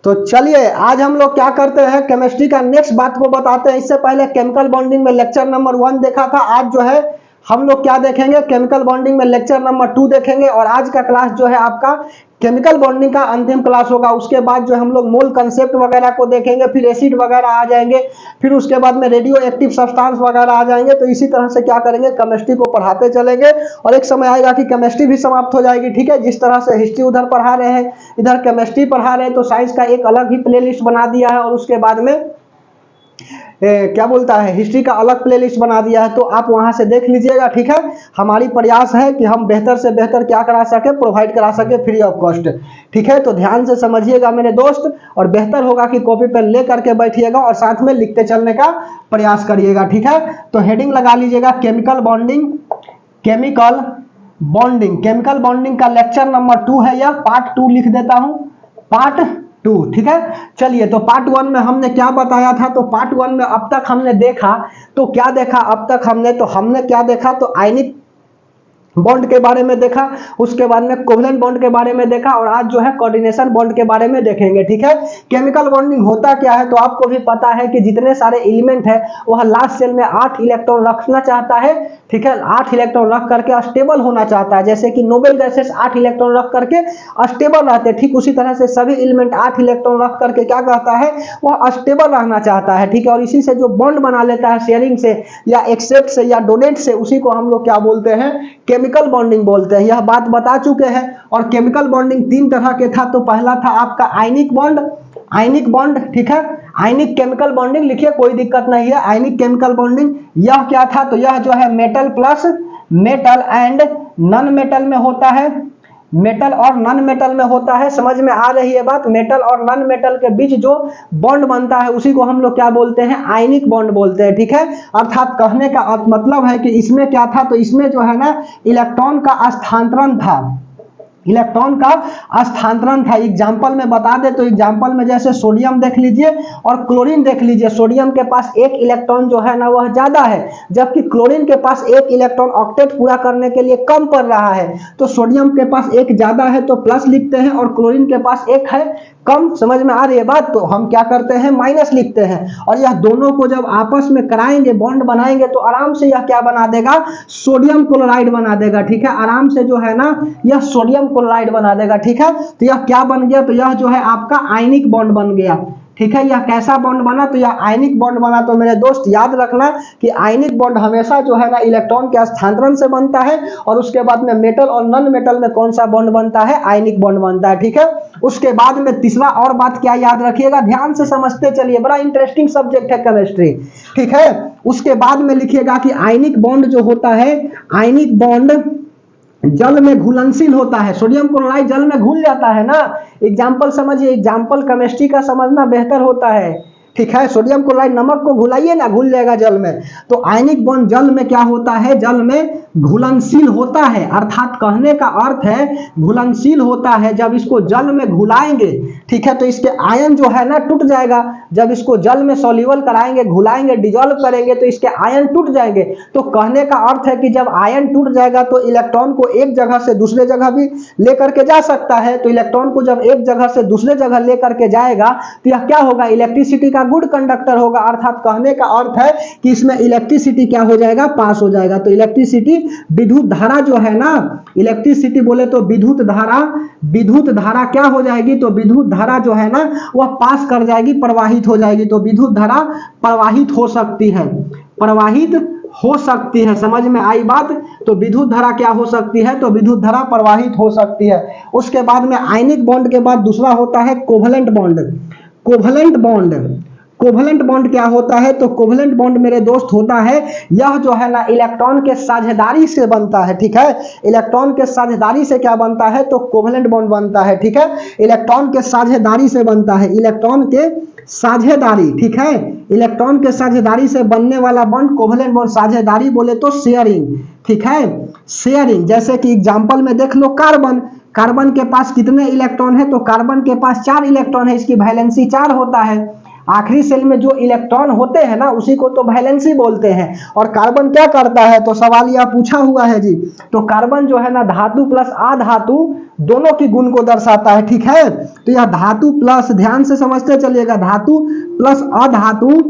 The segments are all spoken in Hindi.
तो चलिए आज हम लोग क्या करते हैं, केमिस्ट्री का नेक्स्ट बात को बताते हैं। इससे पहले केमिकल बॉन्डिंग में लेक्चर नंबर 1 देखा था। आज जो है हम लोग क्या देखेंगे, केमिकल बॉन्डिंग में लेक्चर नंबर 2 देखेंगे। और आज का क्लास जो है आपका केमिकल बॉन्डिंग का अंतिम क्लास होगा। उसके बाद जो हम लोग मोल कंसेप्ट वगैरह को देखेंगे, फिर एसिड वगैरह आ जाएंगे, फिर उसके बाद में रेडियो एक्टिव सब्सटेंस वगैरह आ जाएंगे। तो इसी तरह से क्या करेंगे, केमिस्ट्री को पढ़ाते चलेंगे और एक समय आएगा कि केमिस्ट्री भी समाप्त हो जाएगी। ठीक है, जिस तरह से हिस्ट्री उधर पढ़ा रहे हैं, इधर केमिस्ट्री पढ़ा रहे हैं, तो साइंस का एक अलग ही प्लेलिस्ट बना दिया है और उसके बाद में क्या बोलता है, हिस्ट्री का अलग प्लेलिस्ट बना दिया है। तो आप वहां से देख लीजिएगा। ठीक है, हमारी प्रयास है कि हम बेहतर से बेहतर क्या करा सके, प्रोवाइड करा सके फ्री ऑफ कॉस्ट। ठीक है, तो ध्यान से समझिएगा मेरे दोस्त, और बेहतर होगा कि कॉपी पेन ले करके बैठिएगा और साथ में लिखते चलने का प्रयास करिएगा। ठीक है, तो हेडिंग लगा लीजिएगा chemical bonding. Chemical bonding, chemical bonding का लेक्चर नंबर 2 है, यह पार्ट 2 लिख देता हूं, पार्ट 2। ठीक है, चलिए तो पार्ट 1 में हमने क्या बताया था। तो पार्ट 1 में अब तक हमने देखा, तो क्या देखा अब तक हमने, तो हमने क्या देखा, तो आयनिक बॉन्ड के बारे में देखा, उसके बाद में कोवलेंट बॉन्ड के बारे में देखा, और आज जो है कोऑर्डिनेशन बॉन्ड के बारे में देखेंगे। ठीक है, केमिकल बॉन्डिंग होता क्या है, तो आपको भी पता है कि जितने सारे एलिमेंट है वह लास्ट सेल में 8 इलेक्ट्रॉन रखना चाहता है। ठीक है, 8 इलेक्ट्रॉन रख करके स्टेबल होना चाहता है, जैसे कि नोबेल गैसेस 8 इलेक्ट्रॉन रख करके स्टेबल रहते हैं। ठीक उसी तरह से सभी एलिमेंट 8 इलेक्ट्रॉन रख करके क्या कहता है, वह स्टेबल रहना चाहता है। ठीक है, और इसी से जो बॉन्ड बना लेता है शेयरिंग से या एक्सेप्ट से या डोनेट से, उसी को हम लोग क्या बोलते हैं, केमिकल बॉन्डिंग बोलते हैं। यह बात बता चुके हैं। और केमिकल बॉन्डिंग 3 तरह के था। तो पहला था आपका आयनिक बॉन्ड, आयनिक बॉन्ड। ठीक है, आयनिक केमिकल बॉन्डिंग लिखिए, कोई दिक्कत नहीं है। आयनिक केमिकल बॉन्डिंग यह क्या था, तो यह जो है metal plus metal and non metal में होता है, मेटल और नॉन मेटल में होता है। समझ में आ रही है बात, मेटल और नॉन मेटल के बीच जो बॉन्ड बनता है उसी को हम लोग क्या बोलते हैं, आयनिक बॉन्ड बोलते हैं। ठीक है, अर्थात कहने का मतलब है कि इसमें क्या था, तो इसमें जो है ना इलेक्ट्रॉन का स्थानांतरण था, इलेक्ट्रॉन का स्थानांतरण था। एग्जाम्पल में बता दे तो एग्जाम्पल में जैसे सोडियम देख लीजिए और क्लोरीन देख लीजिए। सोडियम के पास एक इलेक्ट्रॉन जो है ना वह ज्यादा है, जबकि क्लोरीन के पास एक इलेक्ट्रॉन ऑक्टेट पूरा करने के लिए कम पड़ रहा है। तो सोडियम के पास एक ज्यादा है तो प्लस लिखते हैं, और क्लोरीन के पास एक है कम। समझ में आ रही है बात, तो हम क्या करते हैं, माइनस लिखते हैं। और यह दोनों को जब आपस में कराएंगे, बॉन्ड बनाएंगे, तो आराम से यह क्या बना देगा, सोडियम क्लोराइड बना देगा। ठीक है, आराम से जो है ना यह सोडियम क्लोराइड बना देगा। ठीक है, तो यह क्या बन गया, तो यह जो है आपका आयनिक बॉन्ड बन गया। ठीक है, यह कैसा बॉन्ड बना, तो यह आयनिक बॉन्ड बना। तो मेरे दोस्त याद रखना कि आयनिक बॉन्ड हमेशा जो है ना इलेक्ट्रॉन के स्थानांतरण से बनता है, और उसके बाद में मेटल और नॉन मेटल में कौन सा बॉन्ड बनता है, आयनिक बॉन्ड बनता है। ठीक है, उसके बाद में तीसरा और बात क्या याद रखिएगा, ध्यान से समझते चलिए, बड़ा इंटरेस्टिंग सब्जेक्ट है केमिस्ट्री। ठीक है, उसके बाद में लिखिएगा कि आयनिक बॉन्ड जो होता है, आयनिक बॉन्ड जल में घुलनशील होता है। सोडियम क्लोराइड जल में घुल जाता है ना। एग्जाम्पल समझिए, एग्जाम्पल केमिस्ट्री का समझना बेहतर होता है। ठीक है, सोडियम क्लोराइड नमक को घुलाइए ना, घुल जाएगा जल में। तो आयनिक बॉन्ड जल में क्या होता है, जल में घुलनशील होता है। अर्थात कहने का अर्थ है घुलनशील होता है। जब इसको जल में घुलाएंगे, ठीक है, तो इसके आयन जो है ना टूट जाएगा। जब इसको जल में सॉल्यूबल कराएंगे, घुलाएंगे, डिजोल्व करेंगे, तो इसके आयन टूट जाएंगे। तो कहने का अर्थ है कि जब आयन टूट जाएगा तो इलेक्ट्रॉन को एक जगह से दूसरे जगह भी लेकर के जा सकता है। तो इलेक्ट्रॉन को जब एक जगह से दूसरे जगह लेकर के जाएगा तो यह क्या होगा, इलेक्ट्रिसिटी का गुड कंडक्टर होगा। अर्थात कहने का अर्थ है कि इसमें इलेक्ट्रिसिटी क्या हो जाएगा, पास हो जाएगा। तो इलेक्ट्रिसिटी, विद्युत धारा जो है ना, इलेक्ट्रिसिटी बोले तो विद्युत धारा, विद्युत धारा क्या हो जाएगी, तो विद्युत धारा जो है ना वह पास कर जाएगी, प्रवाहित हो जाएगी। तो विद्युत धारा प्रवाहित हो सकती है, प्रवाहित हो सकती है। समझ में आई बात, तो विद्युत धारा क्या हो सकती है, तो विद्युत धारा प्रवाहित हो सकती है। उसके बाद में आयनिक बॉन्ड के बाद दूसरा होता है covalent bond. Covalent bond, covalent bond क्या होता है, तो कोवलेंट बॉन्ड मेरे दोस्त होता है, यह जो है ना इलेक्ट्रॉन के साझेदारी से बनता है। ठीक है, इलेक्ट्रॉन के साझेदारी से क्या बनता है, तो कोवलेंट बॉन्ड बनता है। ठीक है, इलेक्ट्रॉन के साझेदारी से बनता है, इलेक्ट्रॉन के साझेदारी। ठीक है, इलेक्ट्रॉन के साझेदारी से बनने वाला बॉन्ड कोवलेंट बॉन्ड। साझेदारी बोले तो शेयरिंग। ठीक है, शेयरिंग, जैसे कि एग्जांपल में देख लो कार्बन। कार्बन के पास कितने इलेक्ट्रॉन है, तो कार्बन के पास 4 इलेक्ट्रॉन है, इसकी वैलेंसी 4 होता है। आखिरी सेल में जो इलेक्ट्रॉन होते हैं ना उसी को तो वैलेंसी बोलते हैं। और कार्बन क्या करता है, तो सवाल यह पूछा हुआ है जी। तो कार्बन जो है ना धातु प्लस अधातु दोनों की गुण को दर्शाता है, ठीक है। तो यह धातु प्लस, ध्यान से समझते चलिएगा, धातु प्लस अधातु,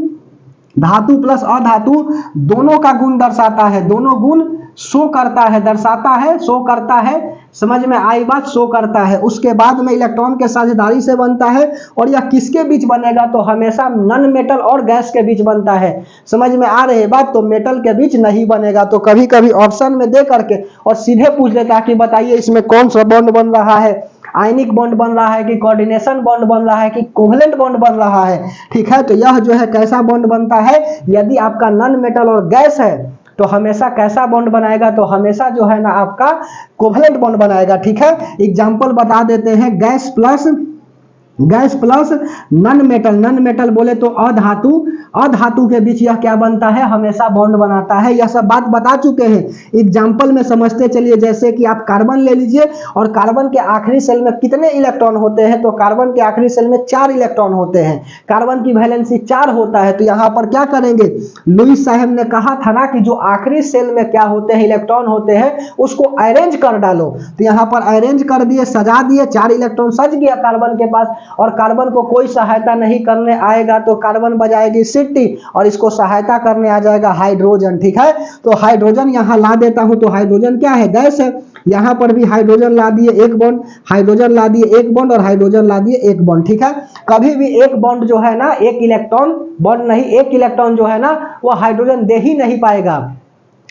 धातु प्लस अधातु दोनों का गुण दर्शाता है, दोनों गुण शो करता है, दर्शाता है, शो करता है, समझ में आई बात, शो करता है। उसके बाद में इलेक्ट्रॉन के साझेदारी से बनता है। और यह किसके बीच बनेगा, तो हमेशा नॉन मेटल और गैस के बीच बनता है, समझ में आ रही बात। तो मेटल के बीच नहीं बनेगा। तो कभी कभी ऑप्शन में दे करके और सीधे पूछ लेता है कि बताइए इसमें कौन सा बॉन्ड बन रहा है, आयनिक बॉन्ड बन रहा है कि कोऑर्डिनेशन बॉन्ड बन रहा है कि कोवलेंट बॉन्ड बन रहा है, ठीक है। तो यह जो है कैसा बॉन्ड बनता है, यदि आपका नॉन मेटल और गैस है तो हमेशा कैसा बॉन्ड बनाएगा, तो हमेशा जो है ना आपका कोवलेंट बॉन्ड बनाएगा, ठीक है। एग्जांपल बता देते हैं, gas plus non metal, non metal बोले तो अधातु, अधातु के बीच यह क्या बनता है, हमेशा बॉन्ड बनाता है। यह सब बात बता चुके हैं, एग्जांपल में समझते चलिए। जैसे कि आप कार्बन ले लीजिए और कार्बन के आखिरी सेल में कितने इलेक्ट्रॉन होते हैं, तो कार्बन के आखिरी सेल में 4 इलेक्ट्रॉन होते हैं, कार्बन की वैलेंसी 4 होता है। तो यहाँ पर क्या करेंगे, लुईस साहब ने कहा था ना कि जो आखिरी सेल में क्या होते हैं, इलेक्ट्रॉन होते हैं, उसको अरेंज कर डालो। तो यहाँ पर अरेंज कर दिए, सजा दिए, 4 इलेक्ट्रॉन सज गया कार्बन के पास। और कार्बन को कोई सहायता नहीं करने आएगा तो कार्बन बजाएगी सिटी और इसको सहायता करने आ जाएगा हाइड्रोजन, ठीक है। तो हाइड्रोजन यहाँ ला देता हूं। तो हाइड्रोजन क्या है, गैस है। यहाँ पर भी हाइड्रोजन ला दिए एक बॉन्ड, हाइड्रोजन ला दिए एक बॉन्ड और हाइड्रोजन ला दिए एक बॉन्ड, ठीक है। कभी भी एक बॉन्ड जो है ना, एक इलेक्ट्रॉन बॉन्ड नहीं, एक इलेक्ट्रॉन जो है ना वो हाइड्रोजन दे ही नहीं पाएगा।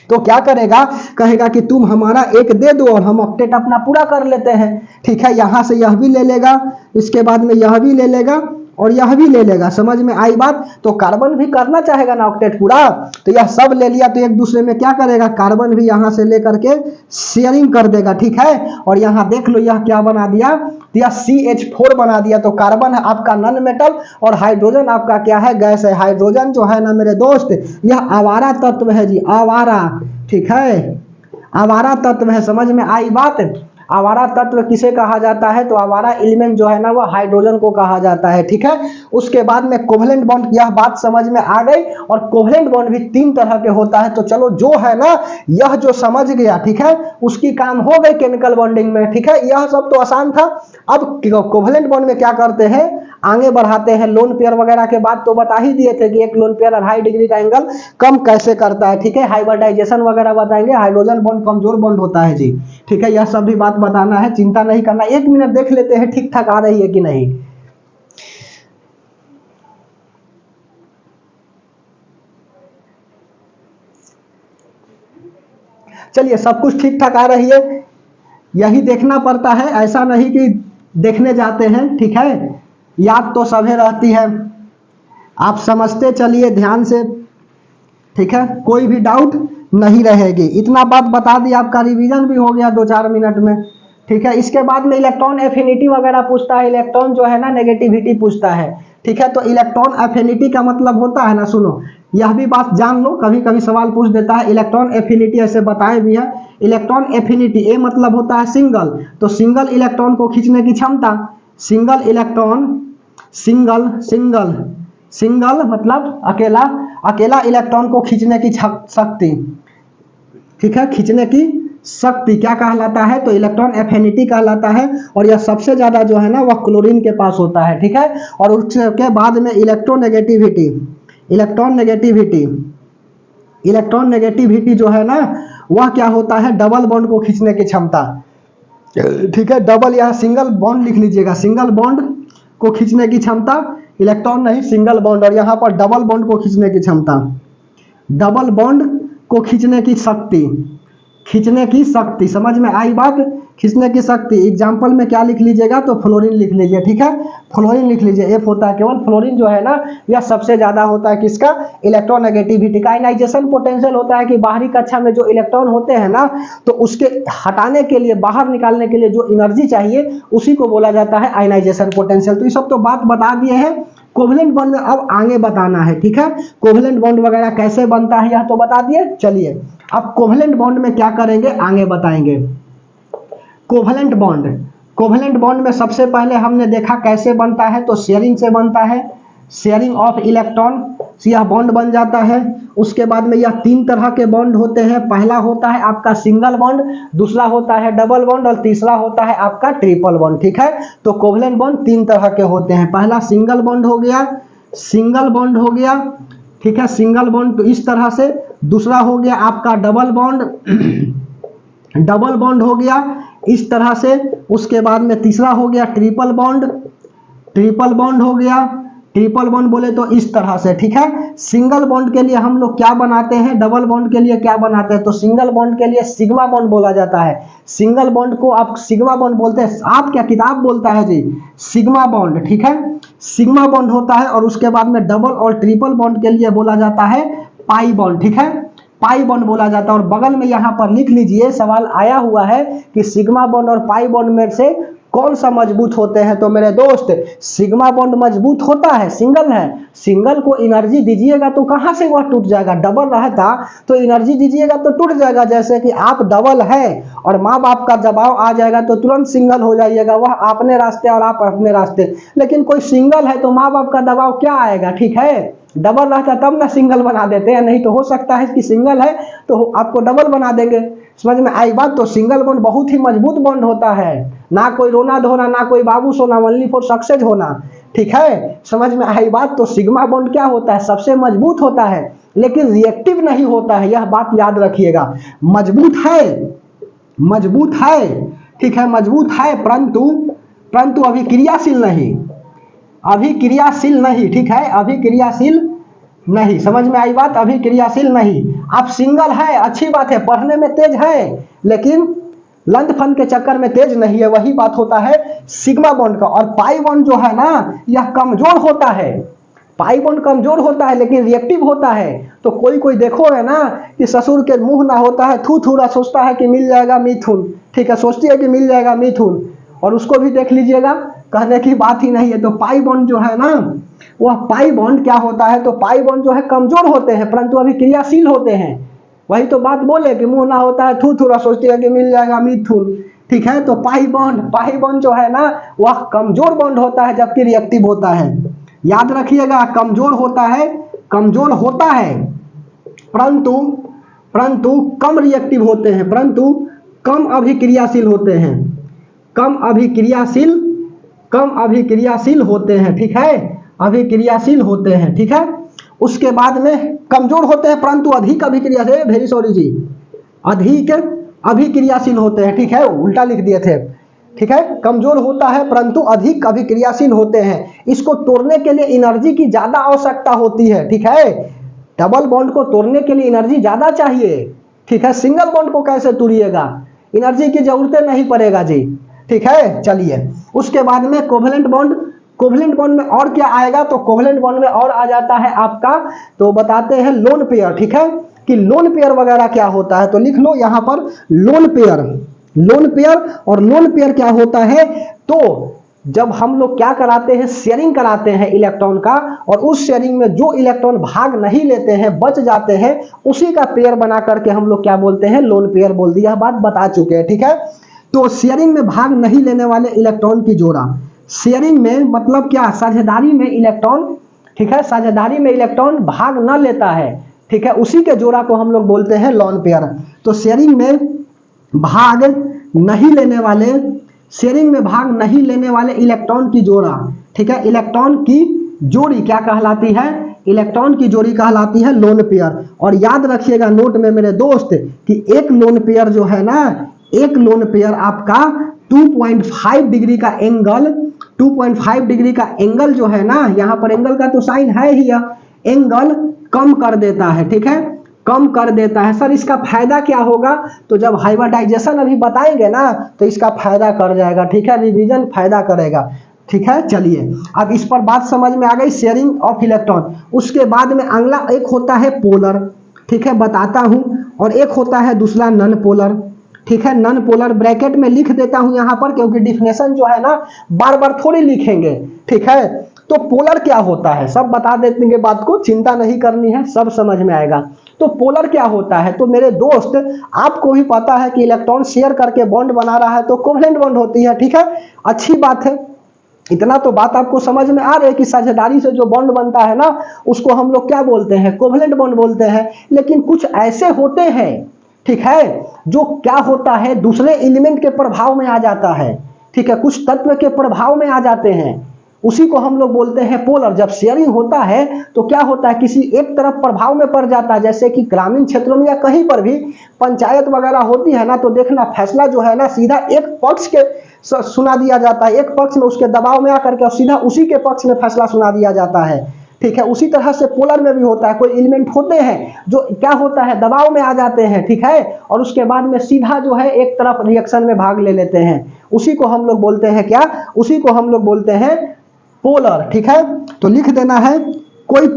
तो क्या करेगा, कहेगा कि तुम हमारा एक दे दो और हम ऑक्टेट अपना पूरा कर लेते हैं, ठीक है। यहां से यह भी ले लेगा, इसके बाद में यह भी ले लेगा और यह भी ले लेगा, समझ में आई बात। तो कार्बन भी करना चाहेगा ना ऑक्टेट पूरा, तो यह सब ले लिया। तो एक दूसरे में क्या करेगा, कार्बन भी यहां से लेकर के शेयरिंग कर देगा, ठीक है। और यहां देख लो यह क्या बना दिया, यह CH4 बना दिया। तो कार्बन है आपका नॉन मेटल और हाइड्रोजन आपका क्या है, गैस है। हाइड्रोजन जो है ना मेरे दोस्त, यह आवारा तत्व है जी, आवारा, ठीक है, आवारा तत्व है, समझ में आई बात। आवारा तत्व किसे कहा जाता है, तो आवारा एलिमेंट जो है ना वो हाइड्रोजन को कहा जाता है, ठीक है। उसके बाद में कोवलेंट बॉन्ड, यह बात समझ में आ गई। और कोवलेंट बॉन्ड भी 3 तरह के होता है। तो चलो जो है ना यह जो समझ गया, ठीक है, उसकी काम हो गई केमिकल बॉन्डिंग में, ठीक है। यह सब तो आसान था। अब कोवलेंट बॉन्ड में क्या करते हैं, आगे बढ़ाते हैं। लोन पेयर वगैरह के बाद तो बता ही दिए थे कि एक लोन पेयर 2.5 डिग्री का एंगल कम कैसे करता है, ठीक है। हाइब्रिडाइजेशन वगैरह बताएंगे, हाइड्रोजन बॉन्ड कमजोर बॉन्ड होता है जी, ठीक है। यह सब भी बात बताना है, चिंता नहीं करना। 1 मिनट देख लेते हैं ठीक ठाक आ रही है कि नहीं। चलिए सब कुछ ठीक ठाक आ रही है, यही देखना पड़ता है, ऐसा नहीं कि देखने जाते हैं, ठीक है। याद तो सभी रहती है, आप समझते चलिए ध्यान से, ठीक है, कोई भी डाउट नहीं रहेगी। इतना बात बता दी, आपका रिवीजन भी हो गया 2-4 मिनट में, ठीक है। इसके बाद में इलेक्ट्रॉन एफिनिटी वगैरह पूछता है, इलेक्ट्रॉन जो है ना नेगेटिविटी पूछता है, ठीक है। तो इलेक्ट्रॉन एफिनिटी का मतलब होता है ना, सुनो यह भी बात जान लो, कभी कभी सवाल पूछ देता है। इलेक्ट्रॉन एफिनिटी ऐसे बताए भी है, इलेक्ट्रॉन एफिनिटी ए मतलब होता है सिंगल, तो सिंगल इलेक्ट्रॉन को खींचने की क्षमता, single electron, single single single मतलब अकेला, अकेला इलेक्ट्रॉन को खींचने की शक्ति, ठीक है, खींचने की शक्ति क्या कहलाता है, तो इलेक्ट्रॉन एफिनिटी कहलाता है। और यह सबसे ज्यादा जो है ना वह क्लोरीन के पास होता है, ठीक है। और उसके बाद में electronegativity, electron negativity, electron negativity जो है ना वह क्या होता है, डबल बॉन्ड को खींचने की क्षमता, ठीक है। डबल, यहाँ सिंगल बॉन्ड लिख लीजिएगा, सिंगल बॉन्ड को खींचने की क्षमता, इलेक्ट्रॉन नहीं सिंगल बॉन्ड। और यहाँ पर डबल बॉन्ड को खींचने की क्षमता, डबल बॉन्ड को खींचने की शक्ति, खींचने की शक्ति, समझ में आई बात, खींचने की शक्ति। एग्जाम्पल में क्या लिख लीजिएगा, तो फ्लोरीन लिख लीजिए, ठीक है, फ्लोरीन लिख लीजिए। एफ होता है केवल, फ्लोरीन जो है ना यह सबसे ज्यादा होता है किसका, इलेक्ट्रोनेगेटिविटी का। आयनाइजेशन पोटेंशियल होता है कि बाहरी कक्षा में जो इलेक्ट्रॉन होते हैं ना, तो उसके हटाने के लिए, बाहर निकालने के लिए जो एनर्जी चाहिए उसी को बोला जाता है आयनाइजेशन पोटेंशियल। तो ये सब तो बात बता दिए हैं। कोवलेंट बॉन्ड में अब आगे बताना है, ठीक है। कोवलेंट बॉन्ड वगैरह कैसे बनता है यह तो बता दिए। चलिए अब कोवलेंट बॉन्ड में क्या करेंगे आगे बताएंगे। कोवलेंट बॉन्ड, कोवलेंट बॉन्ड में सबसे पहले हमने देखा कैसे बनता है, तो शेयरिंग से बनता है, शेयरिंग ऑफ इलेक्ट्रॉन, यह बॉन्ड बन जाता है। उसके बाद में यह 3 तरह के बॉन्ड होते हैं। पहला होता है आपका सिंगल बॉन्ड, दूसरा होता है डबल बॉन्ड और तीसरा होता है आपका ट्रिपल बॉन्ड, ठीक है। तो कोवलेंट बॉन्ड 3 तरह के होते हैं। पहला सिंगल बॉन्ड हो गया, सिंगल बॉन्ड हो गया, ठीक है, सिंगल बॉन्ड तो इस तरह से। दूसरा हो गया आपका डबल बॉन्ड, डबल बॉन्ड हो गया इस तरह से। उसके बाद में तीसरा हो गया ट्रिपल बॉन्ड, ट्रिपल बॉन्ड हो गया। ट्रिपल बॉन्ड बोले तो इस तरह से, ठीक है। सिंगल बॉन्ड के लिए हम लोग क्या बनाते हैं, डबल बॉन्ड के लिए क्या बनाते हैं, तो सिंगल बॉन्ड के लिए सिग्मा बॉन्ड बोला जाता है। सिंगल बॉन्ड को आप सिग्मा बॉन्ड बोलते हैं। आप क्या किताब बोलता है जी, सिग्मा बॉन्ड, ठीक है, सिग्मा बॉन्ड होता है। और उसके बाद में डबल और ट्रिपल बॉन्ड के लिए बोला जाता है पाई बॉन्ड, ठीक है, पाई बॉन्ड बोला जाता है। और बगल में यहाँ पर लिख लीजिए, सवाल आया हुआ है कि सिग्मा बॉन्ड और पाई बॉन्ड में से कौन सा मजबूत होते हैं। तो मेरे दोस्त सिग्मा बॉन्ड मजबूत होता है, सिंगल है। सिंगल को एनर्जी दीजिएगा तो कहाँ से वह टूट जाएगा, डबल रहता तो एनर्जी दीजिएगा तो टूट जाएगा। जैसे कि आप डबल है और माँ बाप का दबाव आ जाएगा तो तुरंत सिंगल हो जाइएगा, वह अपने रास्ते और आप अपने रास्ते। लेकिन कोई सिंगल है तो माँ बाप का दबाव क्या आएगा, ठीक है। डबल रहता तब ना सिंगल बना देते हैं, नहीं तो हो सकता है कि सिंगल है तो आपको डबल बना देंगे। समझ में आई बात। तो सिंगल बॉन्ड बहुत ही मजबूत बॉन्ड होता है, ना कोई रोना धोना, ना कोई बाबू सोना, ओनली फॉर सक्सेस होना, ठीक है। समझ में आई बात। तो सिग्मा बॉन्ड क्या होता है, सबसे मजबूत होता है लेकिन रिएक्टिव नहीं होता है, यह बात याद रखिएगा। मजबूत है, मजबूत है, ठीक है, मजबूत है, परंतु अभिक्रियाशील नहीं, अभिक्रियाशील नहीं, ठीक है, अभिक्रियाशील नहीं। समझ में आई बात, अभिक्रियाशील नहीं। आप सिंगल है, अच्छी बात है, पढ़ने में तेज है, लेकिन लंच फन के चक्कर में तेज नहीं है, वही बात होता है सिग्मा बॉन्ड का। और पाई बॉन्ड जो है ना, यह कमजोर होता है। पाई बॉन्ड कमजोर होता है लेकिन रिएक्टिव होता है। तो कोई कोई देखो है ना कि ससुर के मुंह ना होता है थू थूरा, सोचता है कि मिल जाएगा मिथुन, ठीक है, सोचती है कि मिल जाएगा मिथुन, और उसको भी देख लीजिएगा, कहने की बात ही नहीं है। तो पाई बॉन्ड जो है ना, वह पाई बॉन्ड क्या होता है, तो पाई बॉन्ड जो है कमजोर होते हैं परंतु अभी क्रियाशील होते हैं। वही तो बात बोले कि मुंह ना होता है थू थूरा, सोचती है कि मिल जाएगा मिथुन, ठीक है। तो पाई बॉन्ड जो है ना, वह कमजोर बॉन्ड होता है जबकि रिएक्टिव होता है। याद रखिएगा, कमजोर होता है, कमजोर होता है, परंतु कम रिएक्टिव होते हैं, परंतु कम अभिक्रियाशील होते हैं, कम अभिक्रियाशील होते हैं, ठीक है, अभिक्रियाशील होते हैं, ठीक है। उसके बाद में कमजोर होते हैं परंतु अधिक अभिक्रियाशील, वेरी सॉरी जी, अधिक अभिक्रियाशील होते हैं, ठीक है, उल्टा लिख दिए थे, ठीक है। कमजोर होता है परंतु अधिक अभिक्रियाशील होते हैं। इसको तोड़ने के लिए एनर्जी की ज्यादा आवश्यकता होती है, ठीक है। डबल बॉन्ड को तोड़ने के लिए एनर्जी ज्यादा चाहिए, ठीक है। सिंगल बॉन्ड को कैसे तोड़िएगा, एनर्जी की जरूरत नहीं पड़ेगा जी, ठीक है। चलिए उसके बाद में कोवेलेंट बॉन्ड, कोवेलेंट बॉन्ड में और क्या आएगा, तो कोवेलेंट बॉन्ड में और आ जाता है आपका, तो बताते हैं लोन पेयर, ठीक है, कि लोन पेयर वगैरह क्या होता है। तो लिख लो यहाँ पर लोन पेयर, लोन पेयर। और लोन पेयर क्या होता है, तो जब हम लोग क्या कराते हैं, शेयरिंग कराते हैं इलेक्ट्रॉन का, और उस शेयरिंग में जो इलेक्ट्रॉन भाग नहीं लेते हैं, बच जाते हैं, उसी का पेयर बना करके हम लोग क्या बोलते हैं, लोन पेयर बोल दिया, बात बता चुके हैं, ठीक है। तो शेयरिंग में भाग नहीं लेने वाले इलेक्ट्रॉन की जोड़ा, शेयरिंग में मतलब क्या, साझेदारी में इलेक्ट्रॉन, ठीक है, साझेदारी में इलेक्ट्रॉन भाग न लेता है, ठीक है, उसी के जोड़ा को हम लोग बोलते हैं लोन पेयर। तो शेयरिंग में भाग नहीं लेने वाले, शेयरिंग में भाग नहीं लेने वाले इलेक्ट्रॉन की जोड़ा, ठीक है, इलेक्ट्रॉन की जोड़ी क्या कहलाती है, इलेक्ट्रॉन की जोड़ी कहलाती है लोन पेयर। और याद रखिएगा नोट में मेरे दोस्त कि एक लोन पेयर जो है ना, एक लोन पेयर आपका 2.5 डिग्री का एंगल, 2.5 डिग्री का एंगल जो है ना, यहाँ पर एंगल का तो साइन है ही, एंगल कम कर देता है, ठीक है, कम कर देता है। सर इसका फायदा क्या होगा, तो जब हाइब्रिडाइजेशन अभी बताएंगे ना तो इसका फायदा कर जाएगा, ठीक है, रिवीजन फायदा करेगा, ठीक है। चलिए अब इस पर बात समझ में आ गई, शेयरिंग ऑफ इलेक्ट्रॉन। उसके बाद में अगला एक होता है पोलर, ठीक है, बताता हूं, और एक होता है दूसरा नॉन पोलर, ठीक है। नॉन पोलर ब्रैकेट में लिख देता हूं यहाँ पर, क्योंकि डिफिनेशन जो है ना बार बार थोड़ी लिखेंगे, ठीक है। तो पोलर क्या होता है सब बता देंगे, बात को चिंता नहीं करनी है, सब समझ में आएगा। तो पोलर क्या होता है, तो मेरे दोस्त आपको भी पता है कि इलेक्ट्रॉन शेयर करके बॉन्ड बना रहा है तो कोवेलेंट बॉन्ड होती है, ठीक है, अच्छी बात है। इतना तो बात आपको समझ में आ रही है कि साझेदारी से जो बॉन्ड बनता है ना उसको हम लोग क्या बोलते हैं, कोवेलेंट बॉन्ड बोलते हैं। लेकिन कुछ ऐसे होते हैं, ठीक है, जो क्या होता है दूसरे एलिमेंट के प्रभाव में आ जाता है, ठीक है, कुछ तत्व के प्रभाव में आ जाते हैं, उसी को हम लोग बोलते हैं पोलर। जब शेयरिंग होता है तो क्या होता है, किसी एक तरफ प्रभाव में पड़ जाता है, जैसे कि ग्रामीण क्षेत्रों में या कहीं पर भी पंचायत वगैरह होती है ना, तो देखना फैसला जो है ना सीधा एक पक्ष के सुना दिया जाता है, एक पक्ष में उसके दबाव में आकर के और सीधा उसी के पक्ष में फैसला सुना दिया जाता है, ठीक है। उसी तरह से पोलर में भी होता है, कोई एलिमेंट होते हैं जो क्या होता है दबाव में आ जाते हैं, ठीक है, और उसके बाद में सीधा जो है एक तरफ रिएक्शन में भाग ले लेते हैं, उसी को हम लोग बोलते हैं क्या, उसी को हम लोग बोलते हैं पोलर, ठीक है। तो लिख देना है कोई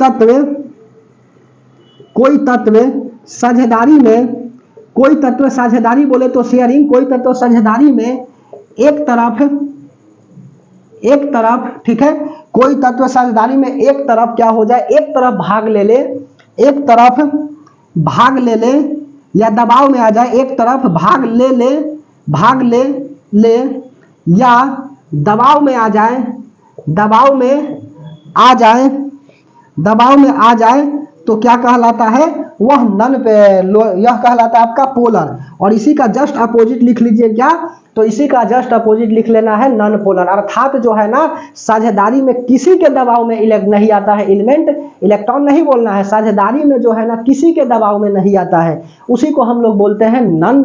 तत्व साझेदारी में, कोई तत्व साझेदारी बोले तो शेयरिंग, कोई तत्व साझेदारी में एक तरफ, ठीक है, कोई तत्व साझेदारी में एक तरफ क्या हो जाए, एक तरफ भाग ले ले, एक तरफ भाग ले ले या दबाव में आ जाए, एक तरफ भाग ले या दबाव में आ जाए, दबाव में आ जाए तो क्या कहलाता है, वह यह कहलाता है आपका पोलर। और इसी का जस्ट अपोजिट लिख लीजिए क्या, तो इसी का जस्ट अपोजिट लिख लेना है नॉन पोलर। अर्थात जो है ना साझेदारी में किसी के दबाव में नहीं आता है एलिमेंट, इलेक्ट्रॉन नहीं बोलना है, साझेदारी में जो है ना किसी के दबाव में नहीं आता है, उसी को हम लोग बोलते हैं नॉन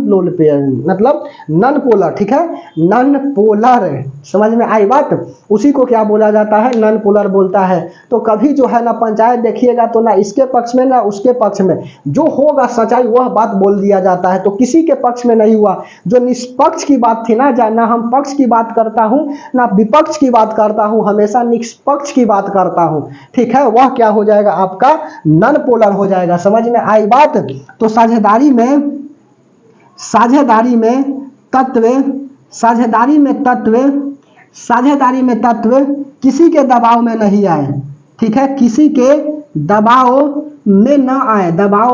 मतलब नॉन पोलर, ठीक है, नॉन पोलर। समझ में आई बात, उसी को क्या बोला जाता है, नॉन पोलर बोलता है। तो कभी जो है ना पंचायत देखिएगा तो ना इसके पक्ष में ना उसके पक्ष में, जो होगा सच्चाई वह बात बोल दिया जाता है, तो किसी के पक्ष में नहीं हुआ। जो निष्पक्ष की बात थी ना हम पक्ष की बात करता हूं ना विपक्ष की बात करता हूं, हमेशा निष्पक्ष की बात करता हूं, ठीक है, वह क्या हो जाएगा आपका नॉन पोलर हो जाएगा। समझ में आई बात। तो साझेदारी में तत्व किसी के दबाव में नहीं आए, ठीक है, किसी के दबाव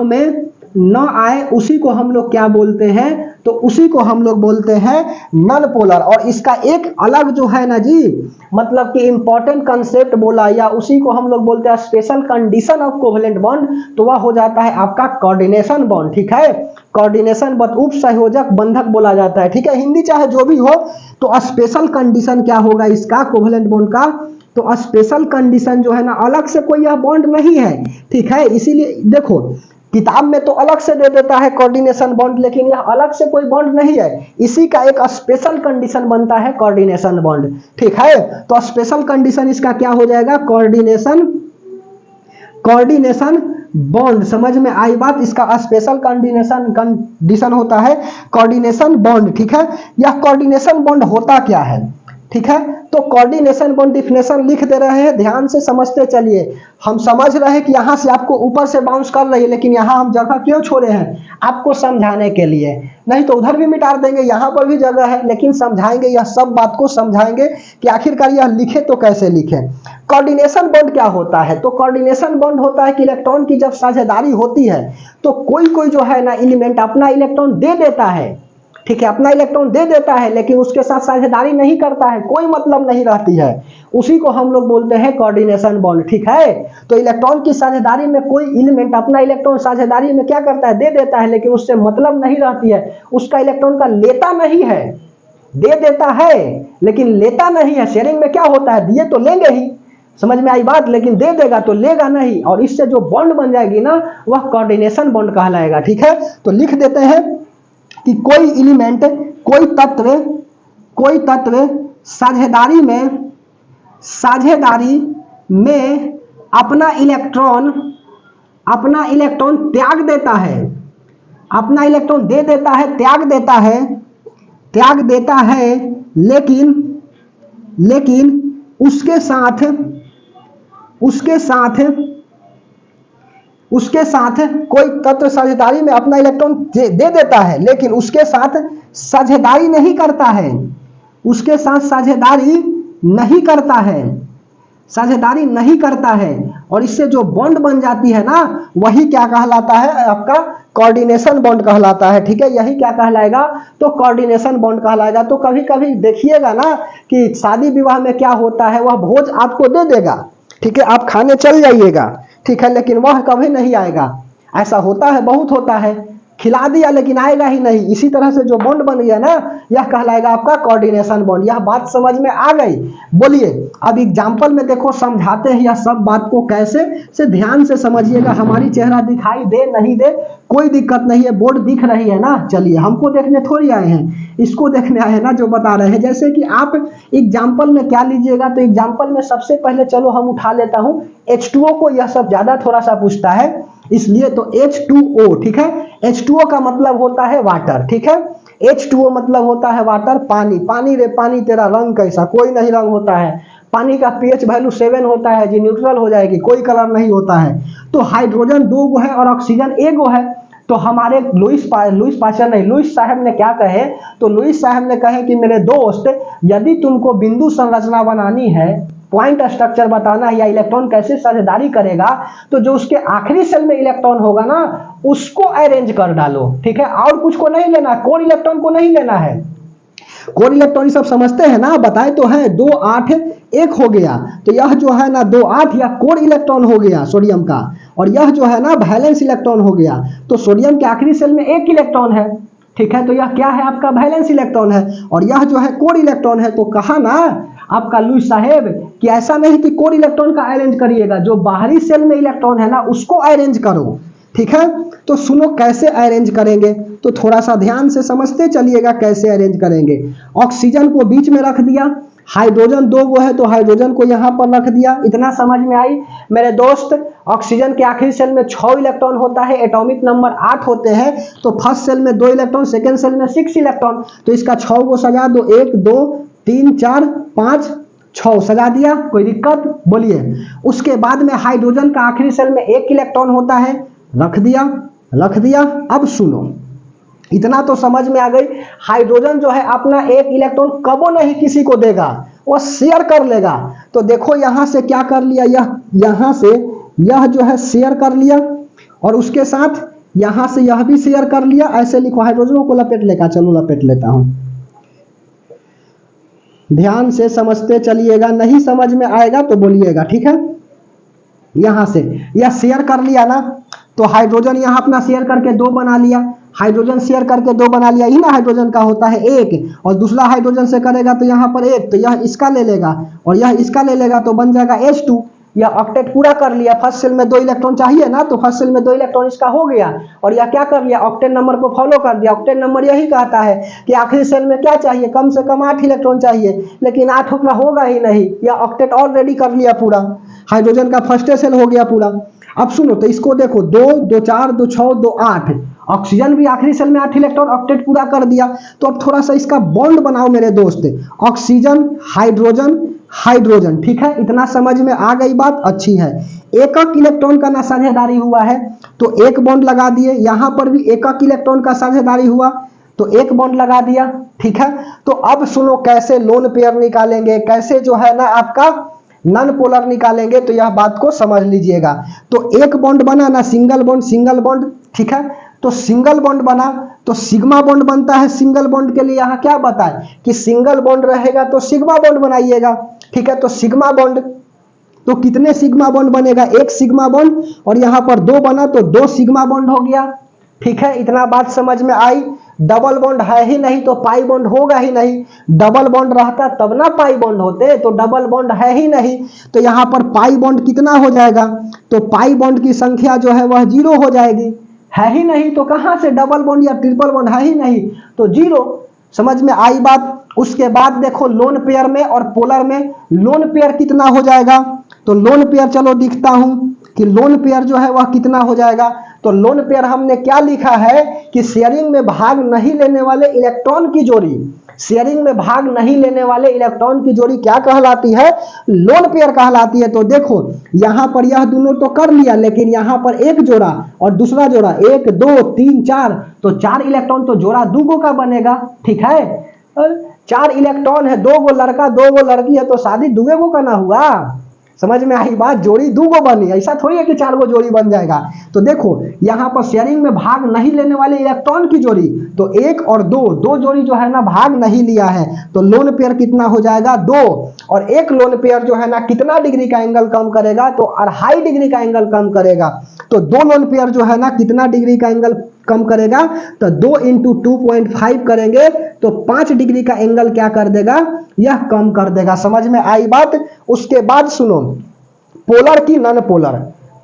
में न आए, उसी को हम लोग क्या बोलते हैं, तो उसी को हम लोग बोलते हैं नॉन पोलर। और इसका एक अलग जो है ना जी मतलब कि इंपॉर्टेंट कंसेप्ट बोला, या उसी को हम लोग बोलते हैं special condition of covalent bond, तो वह हो जाता है आपका कोऑर्डिनेशन बॉन्ड, ठीक है, कोऑर्डिनेशन उप संयोजक बंधक बोला जाता है, ठीक है, हिंदी चाहे जो भी हो। तो स्पेशल कंडीशन क्या होगा इसका कोवेलेंट बॉन्ड का, तो स्पेशल कंडीशन जो है ना अलग से कोई यह बॉन्ड नहीं है, ठीक है। इसीलिए देखो किताब में तो अलग से दे देता है कोऑर्डिनेशन बॉन्ड, लेकिन यह अलग से कोई बॉन्ड नहीं है, इसी का एक स्पेशल कंडीशन बनता है कोऑर्डिनेशन बॉन्ड, ठीक है। तो स्पेशल कंडीशन इसका क्या हो जाएगा, कोऑर्डिनेशन बॉन्ड। समझ में आई बात, इसका स्पेशल कंडीशन होता है कोऑर्डिनेशन बॉन्ड, ठीक है। यह कोऑर्डिनेशन बॉन्ड होता क्या है, ठीक है। तो कोऑर्डिनेशन बॉन्ड डिफिनेशन लिख दे रहे हैं, ध्यान से समझते चलिए। हम समझ रहे हैं कि यहाँ से आपको ऊपर से बाउंस कर रही है, लेकिन यहाँ हम जगह क्यों छोड़े हैं, आपको समझाने के लिए, नहीं तो उधर भी मिटा देंगे, यहाँ पर भी जगह है, लेकिन समझाएंगे, यह सब बात को समझाएंगे कि आखिरकार यह लिखे तो कैसे लिखे। कोऑर्डिनेशन बॉन्ड क्या होता है, तो कोऑर्डिनेशन बॉन्ड होता है कि इलेक्ट्रॉन की जब साझेदारी होती है तो कोई जो है ना एलिमेंट अपना इलेक्ट्रॉन दे देता है, ठीक है, अपना इलेक्ट्रॉन दे देता है, लेकिन उसके साथ साझेदारी नहीं करता है, कोई मतलब नहीं रहती है, उसी को हम लोग बोलते हैं कोऑर्डिनेशन बॉन्ड, ठीक है। तो इलेक्ट्रॉन की साझेदारी में कोई एलिमेंट अपना इलेक्ट्रॉन साझेदारी में क्या करता है, दे देता है, लेकिन उससे मतलब नहीं रहती है, उसका इलेक्ट्रॉन का लेता नहीं है, दे देता है लेकिन लेता नहीं है। शेयरिंग में क्या होता है, दिए तो लेंगे ही, समझ में आई बात, लेकिन दे देगा तो लेगा नहीं, और इससे जो बॉन्ड बन जाएगी ना वह कोऑर्डिनेशन बॉन्ड कहलाएगा, ठीक है। तो लिख देते हैं कि कोई एलिमेंट, कोई तत्व साझेदारी में अपना इलेक्ट्रॉन त्याग देता है, अपना इलेक्ट्रॉन दे देता है, त्याग देता है, लेकिन उसके साथ कोई तत्व साझेदारी में अपना इलेक्ट्रॉन दे देता है, लेकिन उसके साथ साझेदारी नहीं करता है, उसके साथ साझेदारी नहीं करता है, और इससे जो बॉन्ड बन जाती है ना वही क्या कहलाता है, आपका कोऑर्डिनेशन बॉन्ड कहलाता है, ठीक है। यही क्या कहलाएगा, तो कोऑर्डिनेशन बॉन्ड कहलाएगा। तो कभी कभी देखिएगा ना कि शादी विवाह में क्या होता है, वह भोज आपको दे देगा, ठीक है, आप खाने चल जाइएगा, ठीक है, लेकिन वह कभी नहीं आएगा। ऐसा होता है, बहुत होता है, खिला दिया लेकिन आएगा ही नहीं। इसी तरह से जो बॉन्ड बन गया ना, यह कहलाएगा आपका कोऑर्डिनेशन बॉन्ड। यह बात समझ में आ गई? बोलिए अब एग्जाम्पल में देखो समझाते हैं यह सब बात को कैसे से, ध्यान से समझिएगा। हमारी चेहरा दिखाई दे नहीं दे कोई दिक्कत नहीं है, बोर्ड दिख रही है ना, चलिए हमको देखने थोड़ी आए हैं, इसको देखने आए हैं ना जो बता रहे हैं। जैसे कि आप एग्जाम्पल में क्या लीजिएगा, तो एग्जाम्पल में सबसे पहले चलो हम उठा लेता हूं H2O को, यह सब ज्यादा थोड़ा सा पूछता है इसलिए, तो H2O, ठीक है, H2O का मतलब होता है वाटर, ठीक है, H2O मतलब होता है वाटर, पानी। पानी रे पानी तेरा रंग कैसा, कोई नहीं रंग होता है। पानी का pH वैल्यू 7 होता है जी, न्यूट्रल हो जाएगी, कोई कलर नहीं होता है। तो हाइड्रोजन 2 गो है और ऑक्सीजन 1 गो है। तो हमारे लुईस साहब ने क्या कहे, तो लुईस साहब ने कहे कि मेरे दोस्त यदि तुमको बिंदु संरचना बनानी है, पॉइंट स्ट्रक्चर बताना है या इलेक्ट्रॉन कैसे साझेदारी करेगा, तो जो उसके आखिरी सेल में इलेक्ट्रॉन होगा ना उसको अरेंज कर डालो, ठीक है, और कुछ को नहीं लेना, कोर इलेक्ट्रॉन को नहीं लेना है। कोर इलेक्ट्रॉन सब समझते हैं ना, बताए तो है, 2 8 1 हो गया, तो यह जो है ना 2 8 या कोर इलेक्ट्रॉन हो गया सोडियम का, और यह जो है ना वैलेंस इलेक्ट्रॉन हो गया। तो सोडियम के आखिरी सेल में 1 इलेक्ट्रॉन है, ठीक है, तो यह क्या है आपका वैलेंस इलेक्ट्रॉन है, और यह जो है कोर इलेक्ट्रॉन है। तो कहा ना आपका लुईस साहेब कि ऐसा नहीं कि कोर इलेक्ट्रॉन का अरेंज करिएगा, जो बाहरी सेल में इलेक्ट्रॉन है ना उसको अरेंज करो, ठीक है। तो सुनो कैसे अरेंज करेंगे, तो थोड़ा सा ध्यान से समझते चलिएगा कैसे अरेंज करेंगे। ऑक्सीजन को बीच में रख दिया, हाइड्रोजन 2 गो है तो हाइड्रोजन को यहां पर रख दिया, इतना समझ में आई मेरे दोस्त। ऑक्सीजन के आखिरी सेल में 6 इलेक्ट्रॉन होता है, एटॉमिक नंबर 8 होते हैं, तो फर्स्ट सेल में 2 इलेक्ट्रॉन, सेकेंड सेल में 6 इलेक्ट्रॉन, तो इसका 6 को सजा दो, 1 2 3 4 5 6 सजा दिया, कोई दिक्कत? बोलिए। उसके बाद में हाइड्रोजन का आखिरी सेल में 1 इलेक्ट्रॉन होता है, रख दिया। अब सुनो, इतना तो समझ में आ गई। हाइड्रोजन जो है अपना 1 इलेक्ट्रॉन कबो नहीं किसी को देगा, वो शेयर कर लेगा। तो देखो यहां से क्या कर लिया, यहां से यह जो है शेयर कर लिया, और उसके साथ यहां से यह भी शेयर कर लिया। ऐसे लिखो, हाइड्रोजन को लपेट लेगा, चलो लपेट लेता हूं, ध्यान से समझते चलिएगा, नहीं समझ में आएगा तो बोलिएगा, ठीक है। यहां से यह शेयर कर लिया ना, तो हाइड्रोजन यहां अपना शेयर करके 2 बना लिया, हाइड्रोजन शेयर करके 2 बना लिया, ही ना हाइड्रोजन का होता है 1, और दूसरा हाइड्रोजन से करेगा तो यहाँ पर 1, तो यह इसका ले लेगा और यह इसका ले लेगा, तो बन जाएगा H2। यह ऑक्टेट पूरा कर लिया, फर्स्ट सेल में 2 इलेक्ट्रॉन चाहिए ना, तो फर्स्ट सेल में 2 इलेक्ट्रॉन इसका हो गया, और यह क्या कर लिया, ऑक्टेट नंबर को फॉलो कर दिया। ऑक्टेट नंबर यही कहता है कि आखिरी सेल में क्या चाहिए, कम से कम 8 इलेक्ट्रॉन चाहिए, लेकिन 8 अपना होगा ही नहीं, यह ऑक्टेट ऑलरेडी कर लिया पूरा, हाइड्रोजन का फर्स्ट सेल हो गया पूरा। अब सुनो, तो इसको देखो, 2 2 4 2 6 2 8, ऑक्सीजन भी आखिरी सेल में 8 इलेक्ट्रॉन, ऑक्टेट पूरा कर दिया। तो अब थोड़ा सा इसका बॉन्ड बनाओ मेरे दोस्त, ऑक्सीजन हाइड्रोजन हाइड्रोजन, ठीक है, इतना समझ में आ गई बात, अच्छी है। एकक इलेक्ट्रॉन का ना साझेदारी हुआ है, तो 1 बॉन्ड लगा दिए, यहां पर भी एकक इलेक्ट्रॉन का साझेदारी हुआ, तो 1 बॉन्ड लगा दिया, ठीक है। तो अब सुनो कैसे लोन पेयर निकालेंगे, कैसे जो है ना आपका नॉन पोलर निकालेंगे, तो यह बात को समझ लीजिएगा। तो 1 बॉन्ड बना ना, सिंगल बॉन्ड, ठीक है, तो सिंगल बॉन्ड बना तो सिग्मा बॉन्ड बनता है। सिंगल बॉन्ड के लिए यहाँ क्या बताए कि सिंगल बॉन्ड रहेगा तो सिग्मा बॉन्ड बनाइएगा, ठीक है। तो सिग्मा बॉन्ड, तो कितने सिग्मा बॉन्ड बनेगा, 1 सिग्मा बॉन्ड, और यहाँ पर 2 बना तो 2 सिग्मा बॉन्ड हो गया, ठीक है, इतना बात समझ में आई। डबल बॉन्ड है ही नहीं तो पाई बॉन्ड होगा ही नहीं, डबल बॉन्ड रहता तब ना पाई बॉन्ड होते, तो डबल बॉन्ड है ही नहीं, तो यहाँ पर पाई बॉन्ड कितना हो जाएगा, तो पाई बॉन्ड की संख्या जो है वह 0 हो जाएगी, है ही नहीं, तो कहां से डबल बॉन्ड या ट्रिपल बॉन्ड, है ही नहीं तो 0। समझ में आई बात। उसके बाद देखो लोन पेयर में और पोलर में लोन पेयर कितना हो जाएगा, तो लोन पेयर चलो दिखता हूं कि लोन पेयर जो है वह कितना हो जाएगा। तो लोन पेयर हमने क्या लिखा है कि शेयरिंग में भाग नहीं लेने वाले इलेक्ट्रॉन की जोड़ी, शेयरिंग में भाग नहीं लेने वाले इलेक्ट्रॉन की जोड़ी क्या कहलाती है, लोन पेयर कहलाती है। तो देखो यहां पर यह दोनों तो कर लिया, लेकिन यहां पर एक जोड़ा और दूसरा जोड़ा, 1 2 3 4, तो 4 इलेक्ट्रॉन तो जोड़ा 2 गो का बनेगा, ठीक है। 4 इलेक्ट्रॉन है, 2 गो लड़का 2 गो लड़की है, तो शादी 2 गो का ना हुआ, समझ में आई बात। जोड़ी दो गो बनी, ऐसा थोड़ी है कि 4 गो जोड़ी बन जाएगा। तो देखो यहाँ पर शेयरिंग में भाग नहीं लेने वाले इलेक्ट्रॉन की जोड़ी, तो 1 और 2, 2 जोड़ी जो है ना भाग नहीं लिया है, तो लोन पेयर कितना हो जाएगा 2। और एक लोन पेयर जो है ना कितना डिग्री का एंगल कम करेगा, तो 2.5 डिग्री का एंगल कम करेगा। तो 2 लोन पेयर जो है ना कितना डिग्री का एंगल कम करेगा, तो 2 × 2.5 करेंगे तो 5 डिग्री का एंगल क्या कर देगा, यह कम कर देगा। समझ में आई बात। उसके बाद सुनो, पोलर की नॉन पोलर,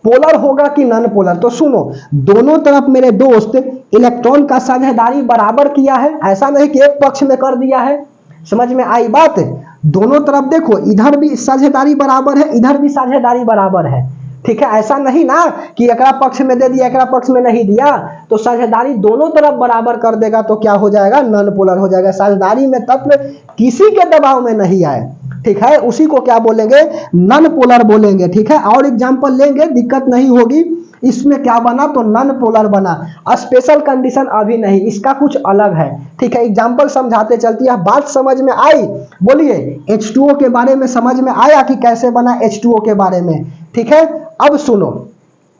पोलर होगा कि नॉन पोलर। तो सुनो, दोनों तरफ मेरे दोस्त इलेक्ट्रॉन का साझेदारी बराबर किया है, ऐसा नहीं कि एक पक्ष में कर दिया है। समझ में आई बात। दोनों तरफ देखो, इधर भी साझेदारी बराबर है, इधर भी साझेदारी बराबर है, ठीक है। ऐसा नहीं ना कि एकरा पक्ष में दे दिया एकरा पक्ष में नहीं दिया, तो साझेदारी दोनों तरफ बराबर कर देगा तो क्या हो जाएगा, नॉन पोलर हो जाएगा। साझेदारी में तत्व किसी के दबाव में नहीं आए, ठीक है, उसी को क्या बोलेंगे, नॉन पोलर बोलेंगे, ठीक है। और एग्जांपल लेंगे, दिक्कत नहीं होगी। इसमें क्या बना, तो नॉन पोलर बना। स्पेशल कंडीशन अभी नहीं, इसका कुछ अलग है, ठीक है। एग्जांपल समझाते चलती है, बात समझ में आई। बोलिए H2O के बारे में समझ में आया कि कैसे बना H2O के बारे में, ठीक है। अब सुनो,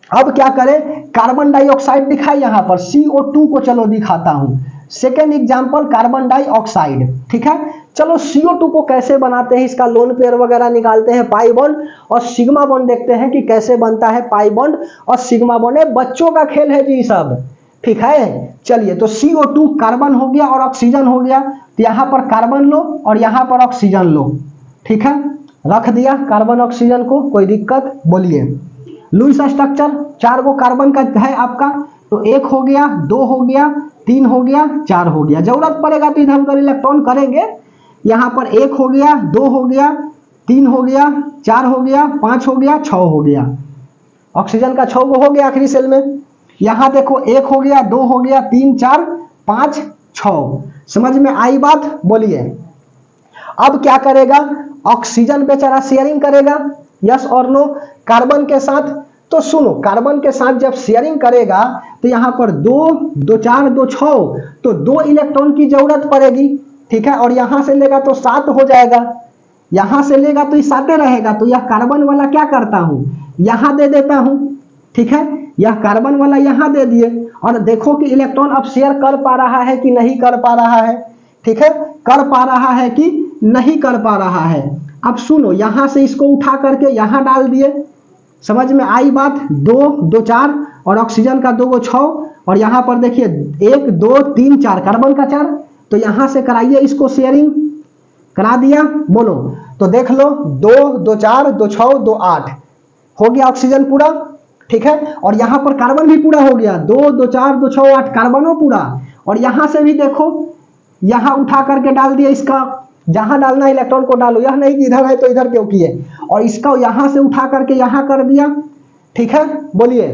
अब क्या करें, कार्बन डाइऑक्साइड दिखाई यहाँ पर, CO2 को चलो दिखाता हूं। सेकेंड एग्जांपल कार्बन डाइऑक्साइड, ठीक है। चलो CO2 को कैसे बनाते हैं, इसका लोन पेयर वगैरह निकालते हैं, पाई बॉन्ड और सिग्मा बॉन्ड देखते हैं कि कैसे बनता है पाई बॉन्ड और सिग्मा बॉन्ड। बच्चों का खेल है जी सब, ठीक है। चलिए, तो CO2 कार्बन हो गया और ऑक्सीजन हो गया, तो यहाँ पर कार्बन लो और यहाँ पर ऑक्सीजन लो, ठीक है। रख दिया कार्बन ऑक्सीजन को, कोई दिक्कत, बोलिए। लुईस स्ट्रक्चर 4 गो कार्बन का है आपका, तो 1 हो गया, 2 हो गया, 3 हो गया, 4 हो गया। जरूरत पड़ेगा तो इधर उधर इलेक्ट्रॉन करेंगे। यहाँ पर 1 हो गया, 2 हो गया, 3 हो गया, 4 हो गया, 5 हो गया, 6 हो गया। ऑक्सीजन का 6 गो हो गया आखिरी सेल में। यहाँ देखो 1 हो गया, 2 हो गया, 3, 4, 5, 6। समझ में आई बात, बोलिए। अब क्या करेगा, ऑक्सीजन बेचारा शेयरिंग करेगा, यस और नो, कार्बन के साथ। तो सुनो, कार्बन के साथ जब शेयरिंग करेगा तो यहाँ पर 2, 2, 4, 2, 6, तो 2 इलेक्ट्रॉन की जरूरत पड़ेगी, ठीक है। और यहां से लेगा तो 7 हो जाएगा, यहां से लेगा तो 7 रहेगा। तो यह कार्बन वाला क्या करता हूं, यहां दे देता हूं, ठीक है। यह कार्बन वाला यहां दे दिए, और देखो कि इलेक्ट्रॉन अब शेयर कर पा रहा है कि नहीं कर पा रहा है, ठीक है। कर पा रहा है कि नहीं कर पा रहा है। अब सुनो, यहां से इसको उठा करके यहां डाल दिए। समझ में आई बात। 2, 2, 4 और ऑक्सीजन का 2 गो 6, और यहां पर देखिए 1, 2, 3, 4 कार्बन का 4, तो यहां से कराइए इसको शेयरिंग, करा दिया, बोलो। तो देख लो 2, 2, 4, 2, 6, 2, 8 हो गया ऑक्सीजन पूरा, ठीक है। और यहां पर कार्बन भी पूरा हो गया, 2, 2, 4, 2, 6, 8 कार्बनो पूरा। और यहां से भी देखो, यहां उठा करके डाल दिया, इसका जहां डालना इलेक्ट्रॉन को डालो, यह नहीं कि इधर है तो इधर क्यों किए। और इसका यहां से उठा करके यहां कर दिया, ठीक है, बोलिए।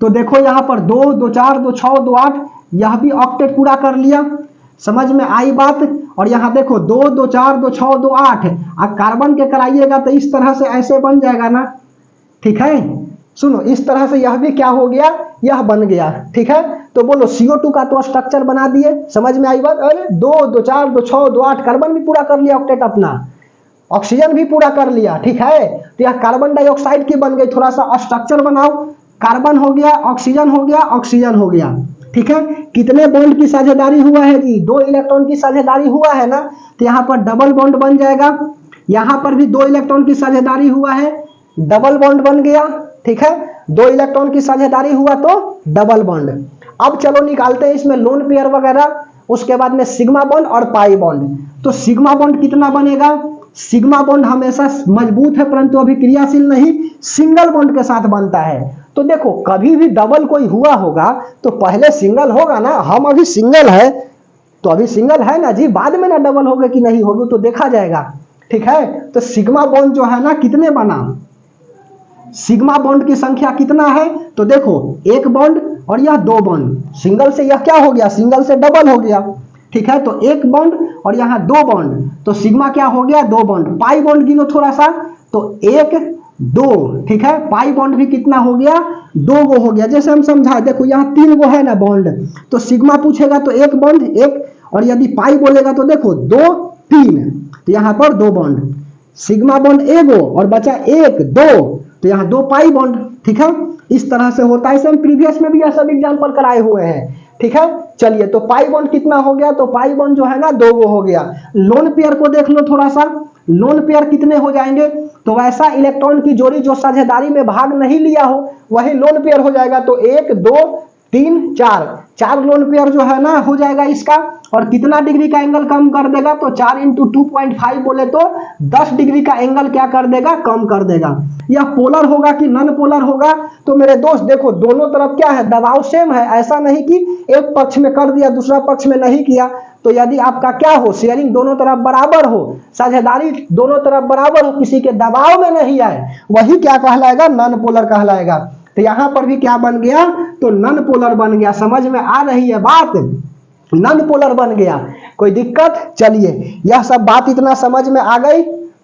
तो देखो यहां पर 2, 2, 4, 2, 6, 2, 8, यह भी ऑक्टेट पूरा कर लिया। समझ में आई बात। और यहां देखो 2, 2, 4, 2, 6, 2, 8, अब कार्बन के कराइएगा तो इस तरह से ऐसे बन जाएगा ना, ठीक है। सुनो, इस तरह से यह भी क्या हो गया, यह बन गया, ठीक है। तो बोलो CO2 का तो स्ट्रक्चर बना दिए, समझ में आई बात। अरे 2, 2, 4, 2, 6, 2, 8 कार्बन भी पूरा कर लिया ऑक्टेट अपना, ऑक्सीजन भी पूरा कर लिया, ठीक है। तो यह कार्बन डाइऑक्साइड की बन गई। थोड़ा सा स्ट्रक्चर बनाओ, कार्बन हो गया, ऑक्सीजन हो गया, ऑक्सीजन हो गया, ठीक है। कितने बॉन्ड की साझेदारी हुआ है जी, 2 इलेक्ट्रॉन की साझेदारी हुआ है ना, तो यहाँ पर डबल बॉन्ड बन जाएगा। यहाँ पर भी 2 इलेक्ट्रॉन की साझेदारी हुआ है, डबल बॉन्ड बन गया, ठीक है। 2 इलेक्ट्रॉन की साझेदारी हुआ तो डबल बॉन्ड। अब चलो निकालते हैं इसमें लोन पेयर वगैरह, उसके बाद में सिग्मा बॉन्ड और पाई बॉन्ड। तो सिग्मा बॉन्ड कितना बनेगा, सिग्मा बॉन्ड हमेशा मजबूत है परंतु अभी क्रियाशील नहीं, सिंगल बॉन्ड के साथ बनता है। तो देखो कभी भी डबल कोई हुआ होगा तो पहले सिंगल होगा ना, हम अभी सिंगल है तो अभी सिंगल है ना जी, बाद में ना डबल होगा कि नहीं होगी तो देखा जाएगा, ठीक है। तो सिग्मा बॉन्ड जो है ना कितने बना, सिग्मा बॉन्ड की संख्या कितना है, तो देखो 1 बॉन्ड और यह 2 बॉन्ड, सिंगल से यह क्या हो गया, सिंगल से डबल हो गया, ठीक है। तो 1 बॉन्ड और यहाँ 2 बॉन्ड, तो सिग्मा क्या हो गया 2 बॉन्ड। पाई बॉन्ड गिनो थोड़ा सा, तो 1, 2, ठीक है। पाई बॉन्ड भी कितना हो गया, 2 गो हो गया। जैसे हम समझाए, देखो यहाँ 3 गो है ना बॉन्ड, तो सिग्मा पूछेगा तो 1 बॉन्ड 1, और यदि पाई बोलेगा तो देखो 2, 3, तो यहाँ पर 2 बॉन्ड। सिग्मा बॉन्ड एगो और बचा एक दो, तो यहाँ 2 पाई बॉन्ड। ठीक है, इस तरह से होता है। इसे हम प्रीवियस में भी यह सब एग्जाम्पल कराए हुए हैं। ठीक है, चलिए, तो पाई बॉन्ड कितना हो गया, तो पाई बॉन्ड जो है ना 2 गो हो गया। लोन पेयर को देख लो थोड़ा सा, लोन पेयर कितने हो जाएंगे, तो वैसा इलेक्ट्रॉन की जोड़ी जो साझेदारी में भाग नहीं लिया हो वही लोन पेयर हो जाएगा। तो 1 2 3 4 लोन पेयर जो है ना हो जाएगा इसका। और कितना डिग्री का एंगल कम कर देगा, तो 4 × 2.5 बोले तो 10 डिग्री का एंगल क्या कर देगा, कम कर देगा। यह पोलर होगा कि नॉन पोलर होगा, तो मेरे दोस्त देखो दोनों तरफ क्या है, दबाव सेम है। ऐसा नहीं कि एक पक्ष में कर दिया दूसरा पक्ष में नहीं किया। तो यदि आपका क्या हो, शेयरिंग दोनों तरफ बराबर हो, साझेदारी दोनों तरफ बराबर हो, किसी के दबाव में नहीं आए, वही क्या कहलाएगा, नॉन पोलर कहलाएगा। तो यहां पर भी क्या बन गया, तो नॉन पोलर बन गया। समझ में आ रही है बात, नॉन पोलर बन गया। कोई दिक्कत, चलिए यह सब बात इतना समझ में आ गई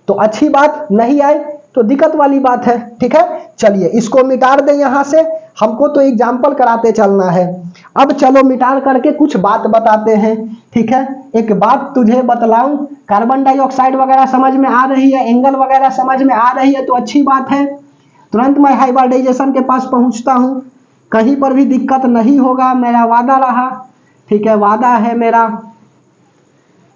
तो अच्छी बात, नहीं आई तो दिक्कत वाली बात है। ठीक है, चलिए इसको मिटा दें यहां से, हमको तो एग्जाम्पल कराते चलना है। अब चलो मिटा करके कुछ बात बताते हैं। ठीक है, एक बात तुझे बतलाऊं, कार्बन डाइऑक्साइड वगैरह समझ में आ रही है, एंगल वगैरह समझ में आ रही है तो अच्छी बात है। तुरंत मैं हाइब्रिडाइजेशन के पास पहुंचता हूं, कहीं पर भी दिक्कत नहीं होगा, मेरा वादा रहा। ठीक है, वादा है मेरा।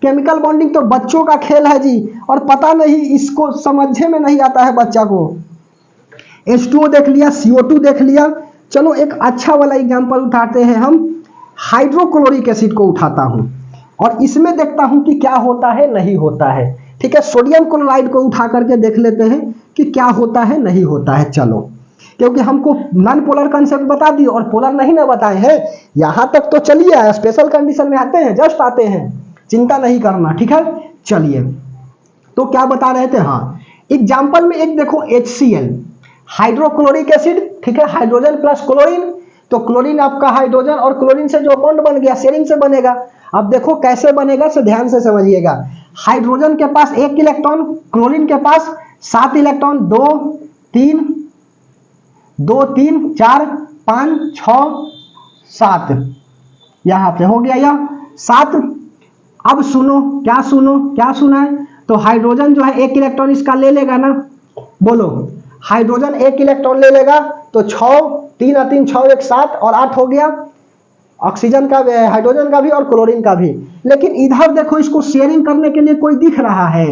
केमिकल बॉन्डिंग तो बच्चों का खेल है जी, और पता नहीं इसको समझने में नहीं आता है बच्चा को। H2O देख लिया, CO2 देख लिया। चलो एक अच्छा वाला एग्जांपल उठाते हैं हम, हाइड्रोक्लोरिक एसिड को उठाता हूं और इसमें देखता हूं कि क्या होता है नहीं होता है। ठीक है, सोडियम क्लोराइड को उठा करके देख लेते हैं कि क्या होता है नहीं होता है। चलो, क्योंकि हमको नॉन पोलर कंसेप्ट बता दिए और पोलर नहीं ना बताए हैं, यहां तक तो चलिए, स्पेशल कंडीशन में आते हैं, जस्ट आते हैं, चिंता नहीं करना। ठीक है, चलिए तो क्या बता रहे थे, हाँ एग्जाम्पल में एक देखो HCl हाइड्रोक्लोरिक एसिड। ठीक है, हाइड्रोजन प्लस क्लोरीन, तो क्लोरीन आपका हाइड्रोजन और क्लोरीन से जो बॉन्ड बन गया शेयरिंग से बनेगा। अब देखो कैसे बनेगा, से ध्यान से समझिएगा। हाइड्रोजन के पास 1 इलेक्ट्रॉन, क्लोरीन के पास 7 इलेक्ट्रॉन, 2 3 4 5 6 7, यहां पे हो गया यह 7। अब सुनो, क्या सुनो, क्या सुना है, तो हाइड्रोजन जो है 1 इलेक्ट्रॉन इसका ले लेगा ना, बोलो हाइड्रोजन 1 इलेक्ट्रॉन ले लेगा, तो 6 3 और 3 6 1 7 और 8 हो गया ऑक्सीजन का, हाइड्रोजन का भी और क्लोरीन का भी। लेकिन इधर देखो, इसको शेयरिंग करने के लिए कोई दिख रहा है,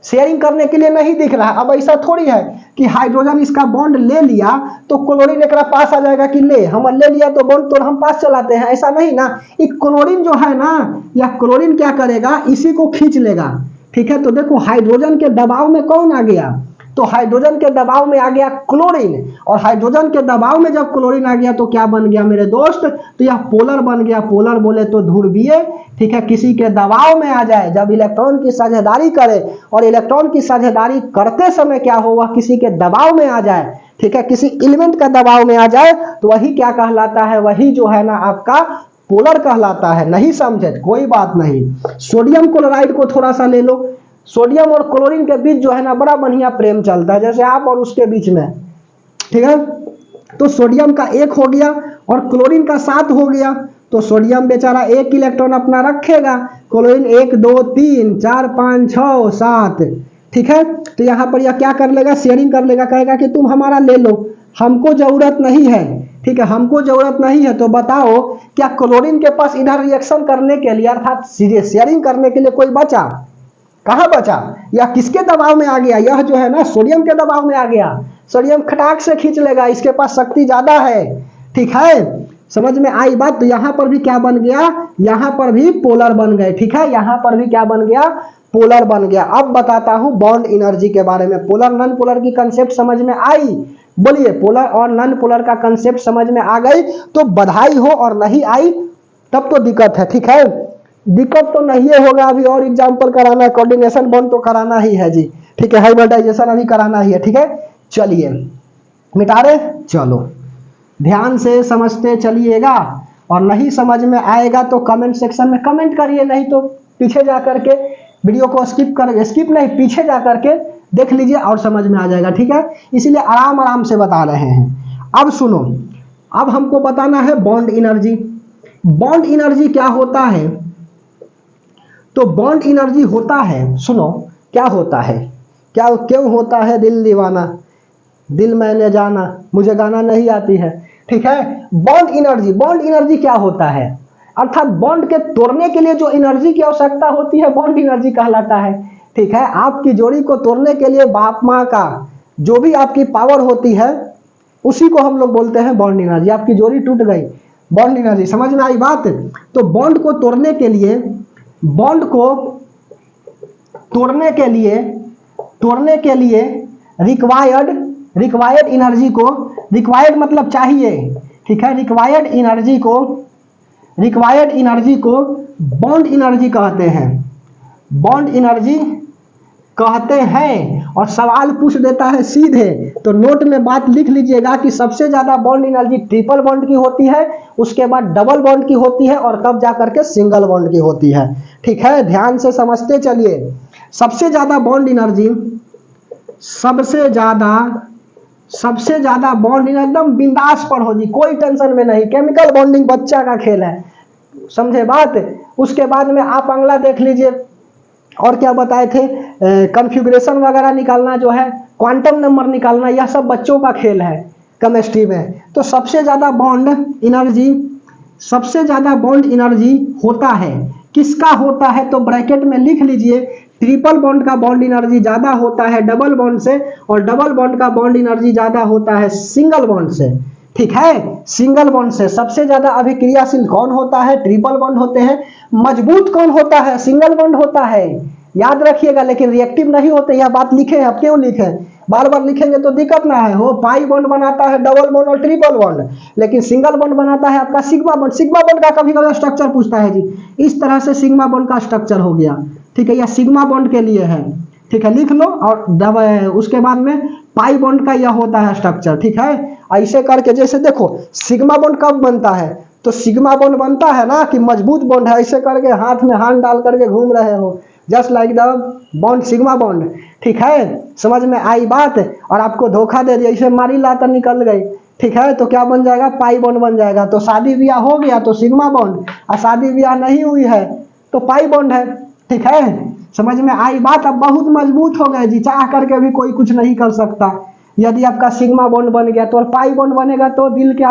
शेयरिंग करने के लिए नहीं दिख रहा। अब ऐसा थोड़ी है कि हाइड्रोजन इसका बॉन्ड ले लिया तो क्लोरीन एक पास आ जाएगा कि ले हम ले लिया तो बॉन्ड तो हम पास चलाते हैं, ऐसा नहीं ना। ये क्लोरीन जो है ना, या क्लोरीन क्या करेगा, इसी को खींच लेगा। ठीक है, तो देखो हाइड्रोजन के दबाव में कौन आ गया, तो हाइड्रोजन के दबाव में आ गया क्लोरीन, और हाइड्रोजन के दबाव में जब क्लोरीन आ गया तो क्या बन गया मेरे दोस्त, तो यह पोलर बन गया। पोलर बोले तो ध्रुवीय। ठीक है, किसी के दबाव में आ जाए, जब इलेक्ट्रॉन की साझेदारी करे और इलेक्ट्रॉन की साझेदारी करते समय क्या हो, वह किसी के दबाव में आ जाए। ठीक है, किसी एलिमेंट का दबाव में आ जाए तो वही क्या कहलाता है, वही जो है ना आपका पोलर कहलाता है। नहीं समझे, कोई बात नहीं। सोडियम क्लोराइड को थोड़ा सा ले लो, सोडियम और क्लोरीन के बीच जो है ना बड़ा बढ़िया प्रेम चलता है, जैसे आप और उसके बीच में। ठीक है, तो सोडियम का 1 हो गया और क्लोरीन का 7 हो गया, तो सोडियम बेचारा 1 इलेक्ट्रॉन अपना रखेगा, क्लोरीन 1 2 3 4 5 6 7। ठीक है, तो यहां पर यह क्या कर लेगा, शेयरिंग कर लेगा, कहेगा कि तुम हमारा ले लो, हमको जरूरत नहीं है। ठीक है, हमको जरूरत नहीं है, तो बताओ क्या क्लोरीन के पास इधर रिएक्शन करने के लिए अर्थात शेयरिंग करने के लिए कोई बचा, कहां बचा, या किसके दबाव में आ गया, यह जो है ना सोडियम के दबाव में आ गया। सोडियम खटाक से खींच लेगा, इसके पास शक्ति ज्यादा है। ठीक है, समझ में आई बात। तो यहां पर भी क्या बन गया, यहां पर भी पोलर बन गए। ठीक है, यहां पर भी क्या बन गया, पोलर बन गया। अब बताता हूं बॉन्ड एनर्जी के बारे में। पोलर नॉन पोलर की कंसेप्ट समझ में आई, बोलिए पोलर और नॉन पोलर का कंसेप्ट समझ में आ गई तो बधाई हो, और नहीं आई तब तो दिक्कत है। ठीक है, दिक्कत तो नहीं होगा, अभी और एग्जांपल कराना है, कोऑर्डिनेशन बॉन्ड तो कराना ही है जी। ठीक है, हाइब्रिडाइजेशन अभी कराना ही है। ठीक है, चलिए मिटा रहे, चलो ध्यान से समझते चलिएगा, और नहीं समझ में आएगा तो कमेंट सेक्शन में कमेंट करिए, नहीं तो पीछे जा करके वीडियो को स्किप नहीं, पीछे जा करके देख लीजिए और समझ में आ जाएगा। ठीक है, इसीलिए आराम आराम से बता रहे हैं। अब सुनो, अब हमको बताना है बॉन्ड एनर्जी। बॉन्ड एनर्जी क्या होता है, तो बॉन्ड एनर्जी होता है, सुनो क्या होता है, क्या क्यों होता है दिल दीवाना, दिल मैंने जाना, मुझे गाना नहीं आती है। ठीक है, बॉन्ड एनर्जी, बॉन्ड एनर्जी क्या होता है, अर्थात बॉन्ड के तोड़ने के लिए जो एनर्जी की आवश्यकता होती है बॉन्ड एनर्जी कहलाता है। ठीक है, आपकी जोड़ी को तोड़ने के लिए बाप माँ का जो भी आपकी पावर होती है उसी को हम लोग बोलते हैं बॉन्ड एनर्जी। आपकी जोड़ी टूट गई, बॉन्ड एनर्जी, समझ में आई बात। तो बॉन्ड को तोड़ने के लिए, बॉन्ड को तोड़ने के लिए रिक्वायर्ड एनर्जी को, रिक्वायर्ड मतलब चाहिए, ठीक है, रिक्वायर्ड एनर्जी को बॉन्ड एनर्जी कहते हैं, बॉन्ड एनर्जी कहते हैं। और सवाल पूछ देता है सीधे, तो नोट में बात लिख लीजिएगा कि सबसे ज्यादा बॉन्ड एनर्जी ट्रिपल बॉन्ड की होती है, उसके बाद डबल बॉन्ड की होती है और तब जाकर के सिंगल बॉन्ड की होती है। ठीक है, ध्यान से समझते चलिए। सबसे ज्यादा बॉन्ड एनर्जी, सबसे ज्यादा बॉन्ड एकदम बिंदास पर हो जी, कोई टेंशन में नहीं, केमिकल बॉन्डिंग बच्चा का खेल है, समझे बात। उसके बाद में आप अगला देख लीजिए, और क्या बताए थे, कॉन्फ़िगरेशन वगैरह निकालना जो है, क्वांटम नंबर निकालना, यह सब बच्चों का खेल है केमिस्ट्री में। तो सबसे ज्यादा बॉन्ड एनर्जी होता है, किसका होता है, तो ब्रैकेट में लिख लीजिए, ट्रिपल बॉन्ड का बॉन्ड एनर्जी ज्यादा होता है डबल बॉन्ड से, और डबल बॉन्ड का बॉन्ड एनर्जी ज्यादा होता है सिंगल बॉन्ड से। ठीक है, सिंगल बॉन्ड से सबसे ज्यादा अभिक्रियाशील कौन होता है, ट्रिपल बॉन्ड होते हैं। मजबूत कौन होता है, सिंगल बॉन्ड होता है, याद रखिएगा, लेकिन रिएक्टिव नहीं होते, यह बात लिखे हैं। अब क्यों लिखे, बार बार लिखेंगे तो दिक्कत ना है। हो पाई बॉन्ड बनाता है डबल बॉन्ड और ट्रिपल बॉन्ड, लेकिन सिंगल बॉन्ड बनाता है आपका सिग्मा बॉन्ड। सिग्मा बॉन्ड का कभी कभी स्ट्रक्चर पूछता है जी, इस तरह से सिग्मा बॉन्ड का स्ट्रक्चर हो गया। ठीक है, यह सिग्मा बॉन्ड के लिए है, ठीक है, लिख लो। और उसके बाद में पाई बॉन्ड का यह होता है स्ट्रक्चर। ठीक है, ऐसे करके, जैसे देखो सिग्मा बॉन्ड कब बनता है, तो सिग्मा बॉन्ड बनता है ना कि मजबूत बॉन्ड है, ऐसे करके हाथ में हाथ डाल करके घूम रहे हो, just like the bond, sigma bond. ठीक है, समझ में आई बात। और आपको धोखा दे दिया, इसे मारी लाकर निकल गई। ठीक है, तो क्या बन जाएगा, पाई बॉन्ड बन जाएगा। तो शादी ब्याह हो गया तो सिग्मा बॉन्ड, और शादी ब्याह नहीं हुई है तो पाई बॉन्ड है। ठीक है, समझ में आई बात। अब बहुत मजबूत हो गए जी, चाह करके भी कोई कुछ नहीं कर सकता। यदि आपका सिग्मा बॉन्ड बन गया तो, और पाई बॉन्ड बनेगा तो दिल के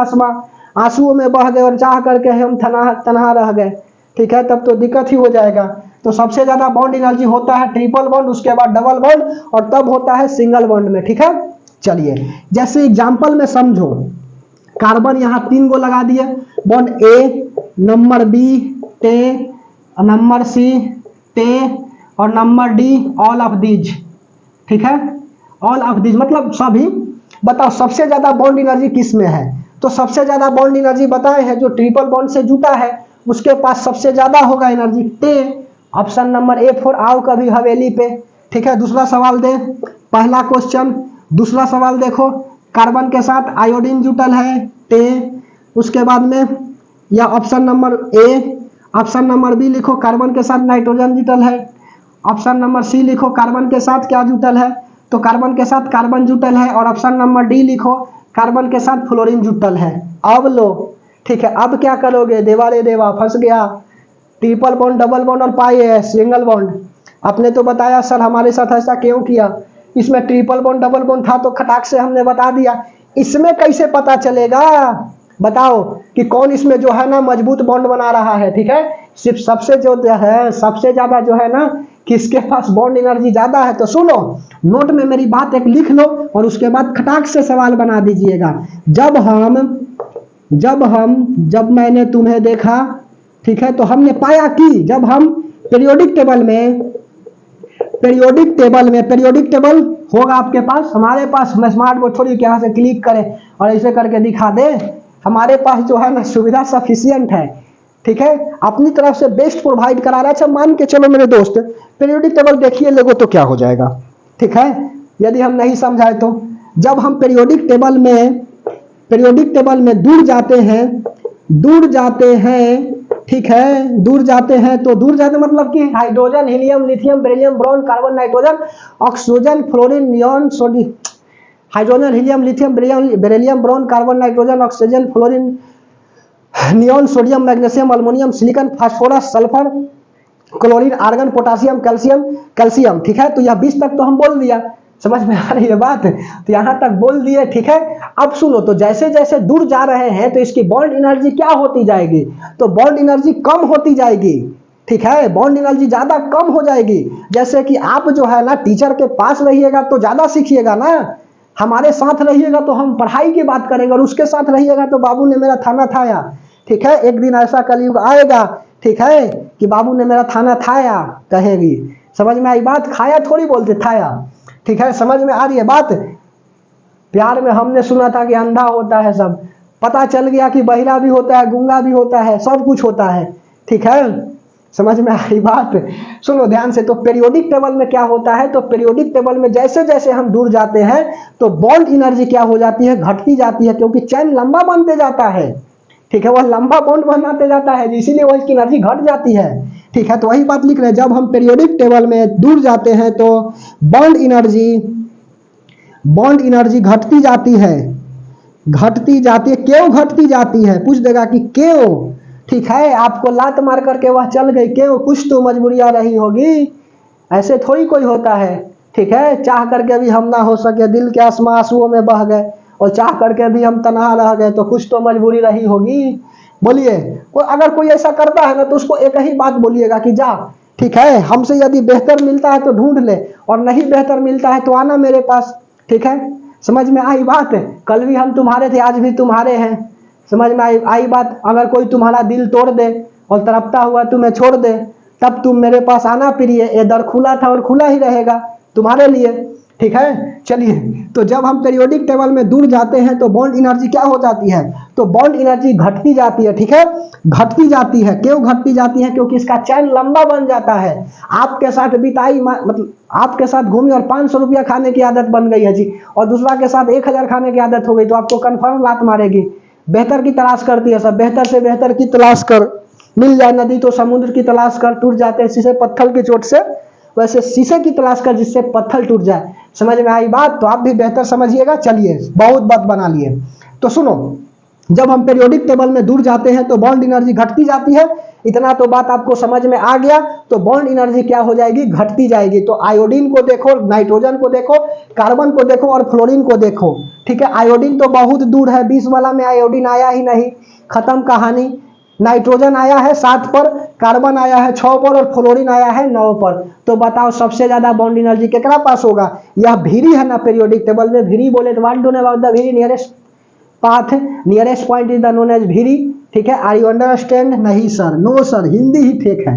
आंसुओं में बह गए और चाह करके हम तनहा रह गए। ठीक है, तब तो दिक्कत ही हो जाएगा। तो सबसे ज्यादा बॉन्ड एनर्जी होता है ट्रिपल बॉन्ड, उसके बाद डबल बॉन्ड, और तब होता है सिंगल बॉन्ड में। ठीक है, चलिए जैसे एग्जाम्पल में समझो, कार्बन यहाँ 3 गो लगा दिए, बॉन्ड ए, नंबर बी टे, नंबर सी टे, और number D all of these. ठीक है, ऑल ऑफ दीज मतलब सभी। बताओ सबसे ज्यादा बॉन्ड एनर्जी किस में है, तो सबसे ज्यादा बॉन्ड एनर्जी बताए हैं जो ट्रिपल बॉन्ड से जुटा है उसके पास सबसे ज्यादा होगा एनर्जी, टे। ऑप्शन नंबर ए फॉर आओ कभी हवेली पे। ठीक है, दूसरा सवाल दे, पहला क्वेश्चन, दूसरा सवाल देखो, कार्बन के साथ आयोडीन जुटल है, टे। उसके बाद में या option number A, option number B लिखो, कार्बन के साथ नाइट्रोजन जुटल है। ऑप्शन नंबर सी लिखो, कार्बन के साथ क्या जुटल है, तो कार्बन के साथ कार्बन जुटल है। और ऑप्शन नंबर डी लिखो, कार्बन के साथ फ्लोरीन जुटल है। अब लो, ठीक है, अब क्या करोगे, देवा रे देवा, फंस गया। ट्रिपल बॉन्ड, डबल बॉन्ड और पाई है सिंगल बॉन्ड। आपने तो बताया सर हमारे साथ ऐसा क्यों किया, इसमें ट्रिपल बॉन्ड डबल बॉन्ड था तो खटाक से हमने बता दिया। इसमें कैसे पता चलेगा, बताओ कि कौन इसमें जो है ना मजबूत बॉन्ड बना रहा है। ठीक है, सिर्फ सबसे ज्यादा जो है ना किसके पास बॉन्ड एनर्जी ज्यादा है। तो सुनो, नोट में मेरी बात एक लिख लो और उसके बाद खटाक से सवाल बना दीजिएगा। जब मैंने तुम्हें देखा, ठीक है, तो हमने पाया कि जब हम पीरियोडिक टेबल होगा आपके पास, हमारे पास, मैं स्मार्ट बोर्ड थोड़ी यहाँ से क्लिक करें और ऐसे करके दिखा दे, हमारे पास जो है ना सुविधा सफिशियंट है। ठीक है, अपनी तरफ से बेस्ट प्रोवाइड करा रहा है। अच्छा मान के चलो मेरे दोस्त, पीरियोडिक टेबल देखिए लोगो तो क्या हो जाएगा। ठीक है, यदि हम नहीं समझाए तो, जब हम पीरियोडिक टेबल में दूर जाते हैं, ठीक है, दूर जाते मतलब कि hydrogen, helium, lithium, beryllium, boron, carbon, nitrogen, oxygen, fluorine, neon, sodium, hydrogen, helium, lithium, beryllium, boron, carbon, nitrogen, oxygen, fluorine, neon, sodium, magnesium, aluminium, silicon, phosphorus, sulphur, chlorine, argon, potassium, calcium, calcium, ठीक है। तो यह 20 तक तो हम बोल दिया, समझ में आ रही है बात, तो यहाँ तक बोल दिए, ठीक है। अब सुनो, तो जैसे जैसे दूर जा रहे हैं तो इसकी बॉन्ड एनर्जी क्या होती जाएगी, तो बॉन्ड एनर्जी कम होती जाएगी, ठीक है, बॉन्ड एनर्जी ज्यादा कम हो जाएगी। जैसे कि आप जो है ना टीचर के पास रहिएगा तो ज्यादा सीखिएगा ना, हमारे साथ रहिएगा तो हम पढ़ाई की बात करेंगे, और उसके साथ रहिएगा तो बाबू ने मेरा थाना थाया, ठीक है। एक दिन ऐसा कलयुग आएगा, ठीक है, कि बाबू ने मेरा थाना थाया कहेगी, समझ में आई बात, खाया थोड़ी बोलते थाया, ठीक है, समझ में आ रही है बात। प्यार में हमने सुना था कि अंधा होता है सब, पता चल गया कि बहिरा भी होता है, गूंगा भी होता है, सब कुछ होता है, ठीक है, समझ में आई बात। सुनो ध्यान से, तो पीरियोडिक टेबल में क्या होता है, तो पीरियोडिक टेबल में जैसे जैसे हम दूर जाते हैं तो बॉन्ड एनर्जी क्या हो जाती है, घटती जाती है, क्योंकि चैन लंबा बनते जाता है, ठीक है, वह लंबा बॉन्ड बनाते जाता है, इसीलिए वह इसकी एनर्जी घट जाती है, ठीक है। तो वही बात लिख रहे हैं, जब हम पीरियोडिक टेबल में दूर जाते हैं तो बॉन्ड एनर्जी घटती जाती है, घटती जाती है, क्यों घटती जाती है, पूछ देगा कि क्यों, ठीक है। आपको लात मार करके वह चल गई, क्यों, कुछ तो मजबूरियां रही होगी, ऐसे थोड़ी कोई होता है, ठीक है। चाह करके भी हम ना हो सके, दिल के आंसू आंसुओं में बह गए, और चाह करके भी हम तनहा रह गए, तो कुछ तो मजबूरी रही होगी, बोलिए। अगर कोई ऐसा करता है ना तो उसको एक ही बात बोलिएगा कि जा, ठीक है, हमसे यदि बेहतर मिलता है तो ढूंढ ले, और नहीं बेहतर मिलता है तो आना मेरे पास, ठीक है, समझ में आई बात। कल भी हम तुम्हारे थे, आज भी तुम्हारे हैं, समझ में आई बात। अगर कोई तुम्हारा दिल तोड़ दे और तड़पता हुआ तुम्हें छोड़ दे, तब तुम मेरे पास आना प्रिय, ये दर खुला था और खुला ही रहेगा तुम्हारे लिए, ठीक है। चलिए, तो जब हम पीरियोडिक टेबल में दूर जाते हैं तो बॉन्ड एनर्जी क्या हो जाती है, तो बॉन्ड एनर्जी घटती जाती है, ठीक है, घटती जाती है, क्यों घटती जाती है, क्योंकि इसका चैन लंबा बन जाता है। आपके साथ बिताई, मतलब आपके साथ घूमी और 500 रुपया खाने की आदत बन गई है जी, और दूसरा के साथ 1000 खाने की आदत हो गई, तो आपको कन्फर्म लात मारेगी। बेहतर की तलाश करती है सब, बेहतर से बेहतर की तलाश कर, मिल जाए नदी तो समुद्र की तलाश कर, टूट जाते हैं शीशे पत्थर की चोट से, वैसे शीशे की तलाश कर जिससे पत्थर टूट जाए, समझ में आई बात। तो आप भी बेहतर समझिएगा। चलिए, बहुत बात बना लिए, तो सुनो, जब हम पीरियोडिक टेबल में दूर जाते हैं तो बॉन्ड एनर्जी घटती जाती है, इतना तो बात आपको समझ में आ गया। तो बॉन्ड एनर्जी क्या हो जाएगी, घटती जाएगी। तो आयोडीन को देखो, नाइट्रोजन को देखो, कार्बन को देखो और फ्लोरीन को देखो, ठीक है। आयोडीन तो बहुत दूर है, 20 वाला में आयोडीन आया ही नहीं, खत्म कहानी। नाइट्रोजन आया है 7 पर, कार्बन आया है 6 पर, और फ्लोरीन आया है 9 पर। तो बताओ सबसे ज्यादा बॉन्ड एनर्जी केकरा पास होगा, यह भीरी है ना पीरियोडिक टेबल में। भीरी बोले तो what do know about the भीरी, nearest path, nearest point is the known as भीरी, ठीक है। आर यू अंडरस्टैंड, नहीं सर, नो सर, हिंदी ही फेक है,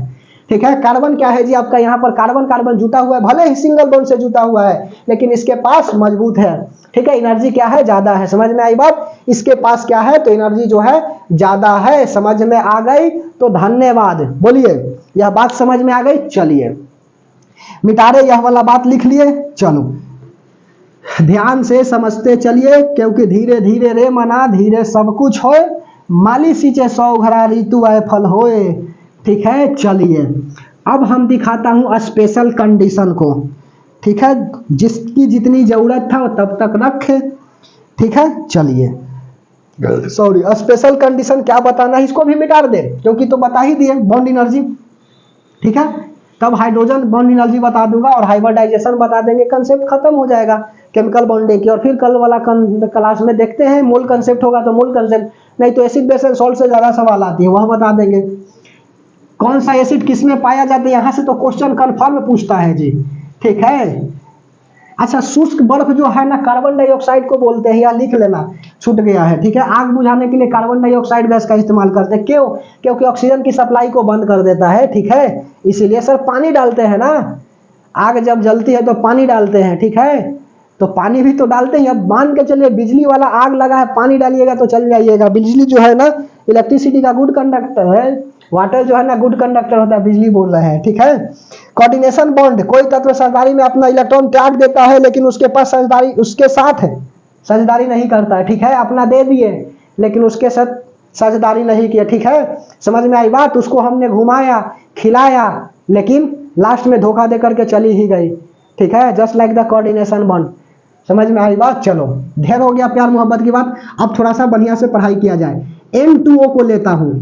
ठीक है। कार्बन क्या है जी आपका, यहाँ पर कार्बन कार्बन जुटा हुआ है, भले ही सिंगल बॉन्ड से जुटा हुआ है, लेकिन इसके पास मजबूत है, ठीक है, एनर्जी क्या है, ज्यादा है, समझ में आई बात। इसके पास क्या है, तो एनर्जी जो है ज्यादा है, समझ में आ गई, तो धन्यवाद, बोलिए, यह बात समझ में आ गई। चलिए, मिटारे यह वाला बात लिख लिए, चलो ध्यान से समझते चलिए, क्योंकि धीरे धीरे रे मना धीरे सब कुछ होए, माली सींचे 100 घड़ा ऋतु आए फल होए, ठीक है। चलिए, अब हम दिखाता हूं स्पेशल कंडीशन को, ठीक है, जिसकी जितनी जरूरत था वो तब तक रखे, ठीक है। चलिए, सॉरी, स्पेशल कंडीशन क्या बताना है, इसको भी मिटा दे, क्योंकि तो बता ही दिए बॉन्ड एनर्जी, ठीक है। तब हाइड्रोजन बॉन्ड एनर्जी बता दूंगा और हाइब्रिडाइजेशन बता देंगे, कंसेप्ट खत्म हो जाएगा केमिकल बॉन्डिंग की। और फिर कल वाला क्लास में देखते हैं, मूल कंसेप्ट होगा तो मूल कंसेप्ट, नहीं तो एसिड बेस एंड सॉल्ट से ज्यादा सवाल आती है, वह बता देंगे। कौन सा एसिड किसमें पाया जाता है, यहाँ से तो क्वेश्चन कन्फर्म पूछता है जी, ठीक है। अच्छा, शुष्क बर्फ जो है ना, कार्बन डाइऑक्साइड को बोलते हैं, यहाँ लिख लेना, छूट गया है, ठीक है। आग बुझाने के लिए कार्बन डाइऑक्साइड गैस का इस्तेमाल करते हैं, क्यों, क्योंकि ऑक्सीजन की सप्लाई को बंद कर देता है, ठीक है, इसीलिए। सर पानी डालते हैं ना, आग जब जलती है तो पानी डालते हैं, ठीक है, तो पानी भी तो डालते हैं। अब मान के चलिए बिजली वाला आग लगा है, पानी डालिएगा तो चल जाइएगा। बिजली जो है ना, इलेक्ट्रिसिटी का गुड कंडक्टर है, वाटर जो है ना गुड कंडक्टर होता है, बिजली बोल रहे हैं, ठीक है। कोऑर्डिनेशन बॉन्ड, कोई तत्व साझेदारी में अपना इलेक्ट्रॉन त्याग देता है, लेकिन उसके पास साझेदारी उसके साथ है, साझेदारी नहीं करता है, ठीक है। अपना दे दिए लेकिन उसके साथ साझेदारी नहीं किया, ठीक है, समझ में आई बात। उसको हमने घुमाया खिलाया, लेकिन लास्ट में धोखा दे करके चली ही गई, ठीक है, just like the coordination bond, समझ में आई बात। चलो, ढेर हो गया प्यार मोहब्बत की बात, अब थोड़ा सा बढ़िया से पढ़ाई किया जाए। N2O को लेता हूं,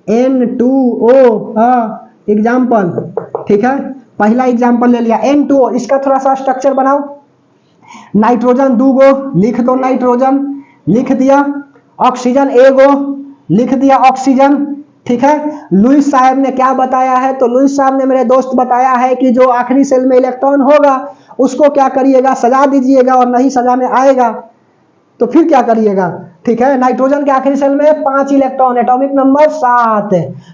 N2O, एग्जाम्पल ठीक है, पहला एग्जाम्पल ले लिया N2O, इसका थोड़ा सा स्ट्रक्चर बनाओ। नाइट्रोजन 2 गो, लिख दो नाइट्रोजन, लिख दिया। ऑक्सीजन 1 गो, लिख दिया ऑक्सीजन। ठीक है, लुईस साहब ने क्या बताया है, तो लुईस साहब ने मेरे दोस्त बताया है कि जो आखिरी सेल में इलेक्ट्रॉन होगा उसको क्या करिएगा, सजा दीजिएगा, और नहीं सजाने आएगा तो फिर क्या करिएगा। ठीक है, नाइट्रोजन के आखिरी सेल में 5 इलेक्ट्रॉन, एटॉमिक नंबर 7,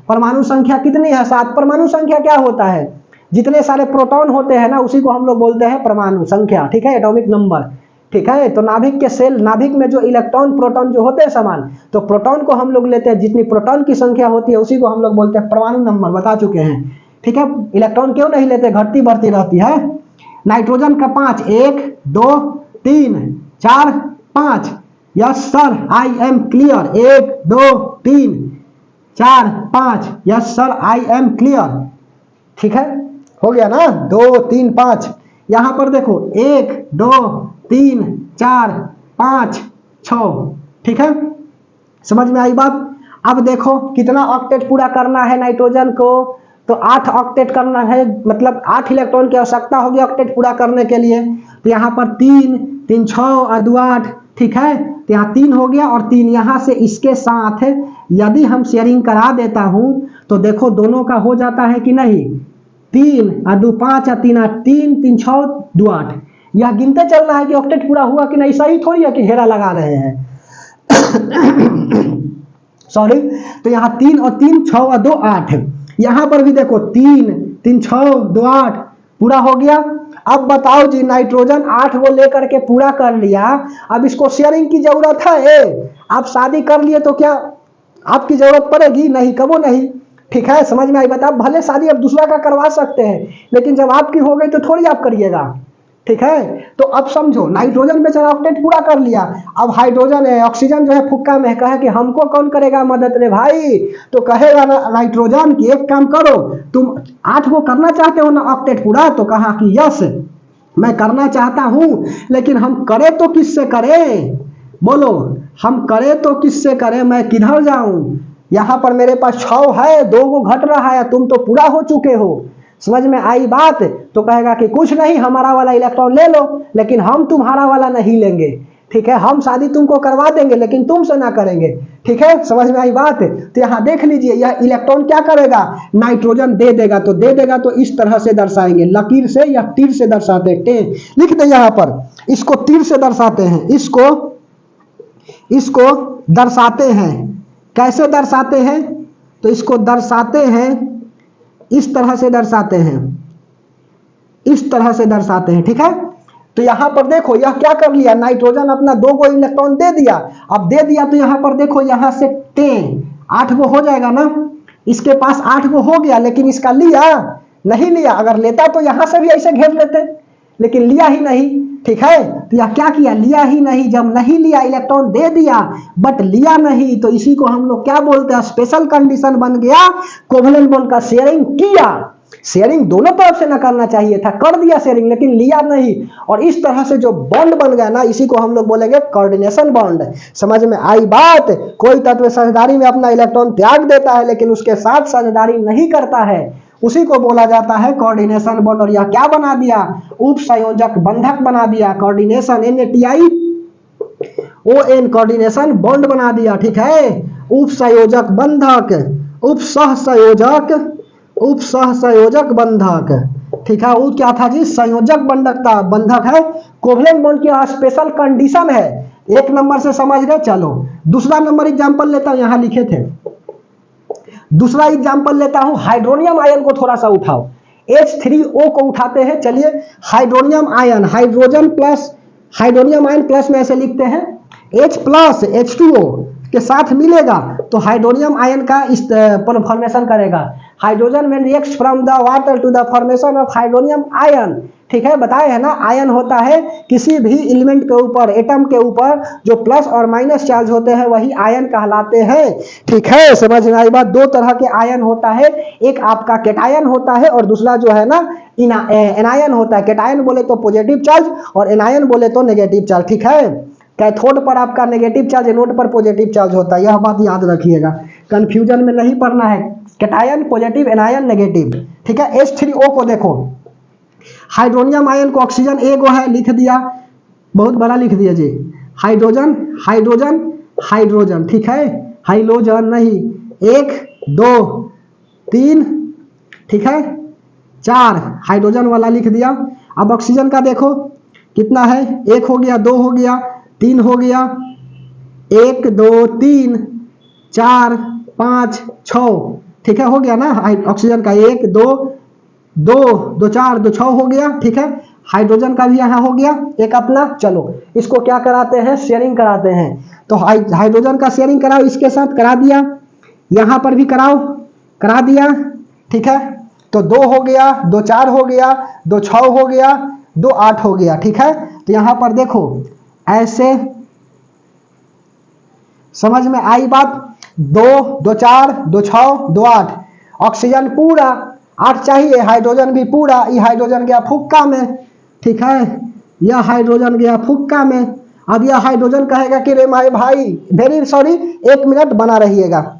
परमाणु संख्या कितनी है, 7। परमाणु संख्या क्या होता है, जितने सारे प्रोटॉन होते हैं ना उसी को हम लोग बोलते हैं परमाणु संख्या। ठीक है, एटॉमिक नंबर। ठीक है, तो नाभिक के सेल, नाभिक में जो इलेक्ट्रॉन प्रोटॉन जो होते हैं समान, तो प्रोटॉन को हम लोग लेते हैं, जितनी प्रोटॉन की संख्या होती है उसी को हम लोग बोलते हैं परमाणु नंबर, बता चुके हैं। ठीक है, इलेक्ट्रॉन क्यों नहीं लेते, घटती बढ़ती रहती है। नाइट्रोजन का 5, 1 2 3 4 5। Yes sir, I am clear. 1 2 3 4 5। Yes sir, I am clear. ठीक है, हो गया ना, 2 3 5। यहां पर देखो 1 2 3 4 5 6। ठीक है, समझ में आई बात। अब देखो कितना ऑक्टेट पूरा करना है नाइट्रोजन को, तो 8 ऑक्टेट करना है, मतलब 8 इलेक्ट्रॉन की आवश्यकता होगी ऑक्टेट पूरा करने के लिए। तो यहाँ पर 3 3 6 और 2 8। ठीक है, तो यहाँ 3 हो गया और 3 यहाँ से इसके साथ यदि हम शेयरिंग करा देता हूं तो देखो दोनों का हो जाता है कि नहीं। 3 और 2 5 और 3 8, 3 3 6 2 8। यह गिनते चलना है कि ऑक्टेट पूरा हुआ कि नहीं, सही थोड़ी है कि घेरा लगा रहे हैं। सॉरी, तो यहाँ 3 और 3 6 और 2 8। यहां पर भी देखो 3 3 6 2 8 पूरा हो गया। अब बताओ जी, नाइट्रोजन 8 को लेकर के पूरा कर लिया, अब इसको शेयरिंग की जरूरत है। आप शादी कर लिए तो क्या आपकी जरूरत पड़ेगी, नहीं, कबो नहीं। ठीक है, समझ में आई बात। आप भले शादी अब दूसरा का करवा सकते हैं, लेकिन जब आपकी हो गई तो थोड़ी आप करिएगा। ठीक है, तो अब समझो नाइट्रोजन बेचारा ऑक्टेट पूरा कर लिया, अब हाइड्रोजन है, ऑक्सीजन जो है फुक्का में कहे कि हमको कौन करेगा मदद रे भाई, तो कहेगा नाइट्रोजन की एक काम करो, तुम 8 को करना चाहते हो ना ऑक्टेट पूरा, तो कहा कि यस मैं करना चाहता हूं, लेकिन हम करे तो किससे करें, बोलो हम करे तो किससे करें, मैं किधर जाऊं। यहां पर मेरे पास 6 है, 2 को घट रहा है, तुम तो पूरा हो चुके हो। समझ में आई बात। तो कहेगा कि कुछ नहीं, हमारा वाला इलेक्ट्रॉन ले लो, लेकिन हम तुम्हारा वाला नहीं लेंगे। ठीक है, हम शादी तुमको करवा देंगे लेकिन तुमसे ना करेंगे। ठीक है, समझ में आई बात। तो यहाँ देख लीजिए, यह इलेक्ट्रॉन क्या करेगा, नाइट्रोजन दे देगा, तो दे देगा तो इस तरह से दर्शाएंगे, लकीर से या तीर से दर्शाते हैं। लिख दे यहाँ पर, इसको तीर से दर्शाते हैं, इसको दर्शाते हैं। कैसे दर्शाते हैं, तो इसको दर्शाते हैं, इस तरह से दर्शाते हैं, इस तरह से दर्शाते हैं। ठीक है, तो यहां पर देखो यह क्या कर लिया, नाइट्रोजन अपना 2 को इलेक्ट्रॉन दे दिया। अब दे दिया तो यहां पर देखो, यहां से 8 को हो जाएगा ना, इसके पास 8 को हो गया, लेकिन इसका लिया नहीं लिया। अगर लेता तो यहां से भी ऐसे घेर लेते, लेकिन लिया ही नहीं। ठीक है, तो यह क्या किया, लिया ही नहीं। जब नहीं लिया, इलेक्ट्रॉन दे दिया बट लिया नहीं, तो इसी को हम लोग क्या बोलते हैं, स्पेशल कंडीशन बन गया। कोवेलेंट बॉन्ड का शेयरिंग किया, शेयरिंग दोनों तरफ से ना करना चाहिए था, कर दिया शेयरिंग लेकिन लिया नहीं, और इस तरह से जो बॉन्ड बन गया ना, इसी को हम लोग बोलेंगे कोऑर्डिनेशन बॉन्ड। समझ में आई बात। कोई तत्व साझेदारी में अपना इलेक्ट्रॉन त्याग देता है लेकिन उसके साथ साझेदारी नहीं करता है, उसी को बोला जाता है कोऑर्डिनेशन बॉन्ड। और यह क्या बना दिया, उप संयोजक बंधक बना दिया, कोऑर्डिनेशन NATION कोऑर्डिनेशन बॉन्ड बना दिया। ठीक है, उप संयोजक बंधक, उप सहसंयोजक बंधक। ठीक है, वो क्या था जी, संयोजक बंधक है। कोवेलेंट बॉन्ड की स्पेशल कंडीशन है। 1 नंबर से समझ गए। चलो दूसरा नंबर एग्जांपल लेता हूं, यहां लिखे थे, दूसरा एग्जांपल लेता हूं। हाइड्रोनियम आयन को थोड़ा सा उठाओ, H3O को उठाते हैं। चलिए, hydronium ion, hydronium ion plus में ऐसे लिखते हैं, H प्लस H2O के साथ मिलेगा तो हाइड्रोनियम आयन का इस फॉर्मेशन करेगा। हाइड्रोजन में reacts from the water to the formation of hydronium ion. ठीक है, बताए है ना, आयन होता है किसी भी एलिमेंट के ऊपर, एटम के ऊपर जो प्लस और माइनस चार्ज होते हैं वही आयन कहलाते हैं। ठीक है, समझ में आई बात। 2 तरह के आयन होता है, एक आपका कैटायन होता है और दूसरा जो है ना एनायन होता है। कैटायन बोले तो पॉजिटिव चार्ज और एनायन बोले तो नेगेटिव चार्ज। ठीक है, कैथोड पर आपका नेगेटिव चार्ज, एनोड पर पॉजिटिव चार्ज होता है, यह बात याद रखिएगा, कंफ्यूजन में नहीं पड़ना है। कैटायन पॉजिटिव, एनायन नेगेटिव, ठीक है। H3O को देखो, हाइड्रोनियम आयन को ऑक्सीजन ए गो है, लिख दिया, बहुत बड़ा लिख दिया जी, हाइड्रोजन हाइड्रोजन हाइड्रोजन, ठीक है, हाइलोजन नहीं, 1 2 3, ठीक है, 4 हाइड्रोजन वाला लिख दिया। अब ऑक्सीजन का देखो कितना है, 1 हो गया, 2 हो गया, 3 हो गया, 1 2 3 4 5 6, ठीक है, हो गया ना ऑक्सीजन का, 1 2 2 2 4 2 6 हो गया, ठीक है। हाइड्रोजन का भी यहाँ हो गया एक अपना। चलो इसको क्या कराते हैं, शेयरिंग कराते हैं। तो हाइड्रोजन का शेयरिंग कराओ, इसके साथ करा दिया, यहाँ पर भी कराओ, करा दिया, ठीक है। तो 2 हो गया, 2 4 हो गया, 2 6 हो गया, 2 8 हो गया, ठीक है। तो यहाँ पर देखो ऐसे समझ में आई बात, 2 2 4 2 6 2 8, ऑक्सीजन पूरा 8 चाहिए, हाइड्रोजन भी पूरा, ये हाइड्रोजन गया फुक्का में, ठीक है, यह हाइड्रोजन गया फुक्का में। अब यह हाइड्रोजन कहेगा कि रे माय भाई, वेरी सॉरी, 1 मिनट बना रहिएगा।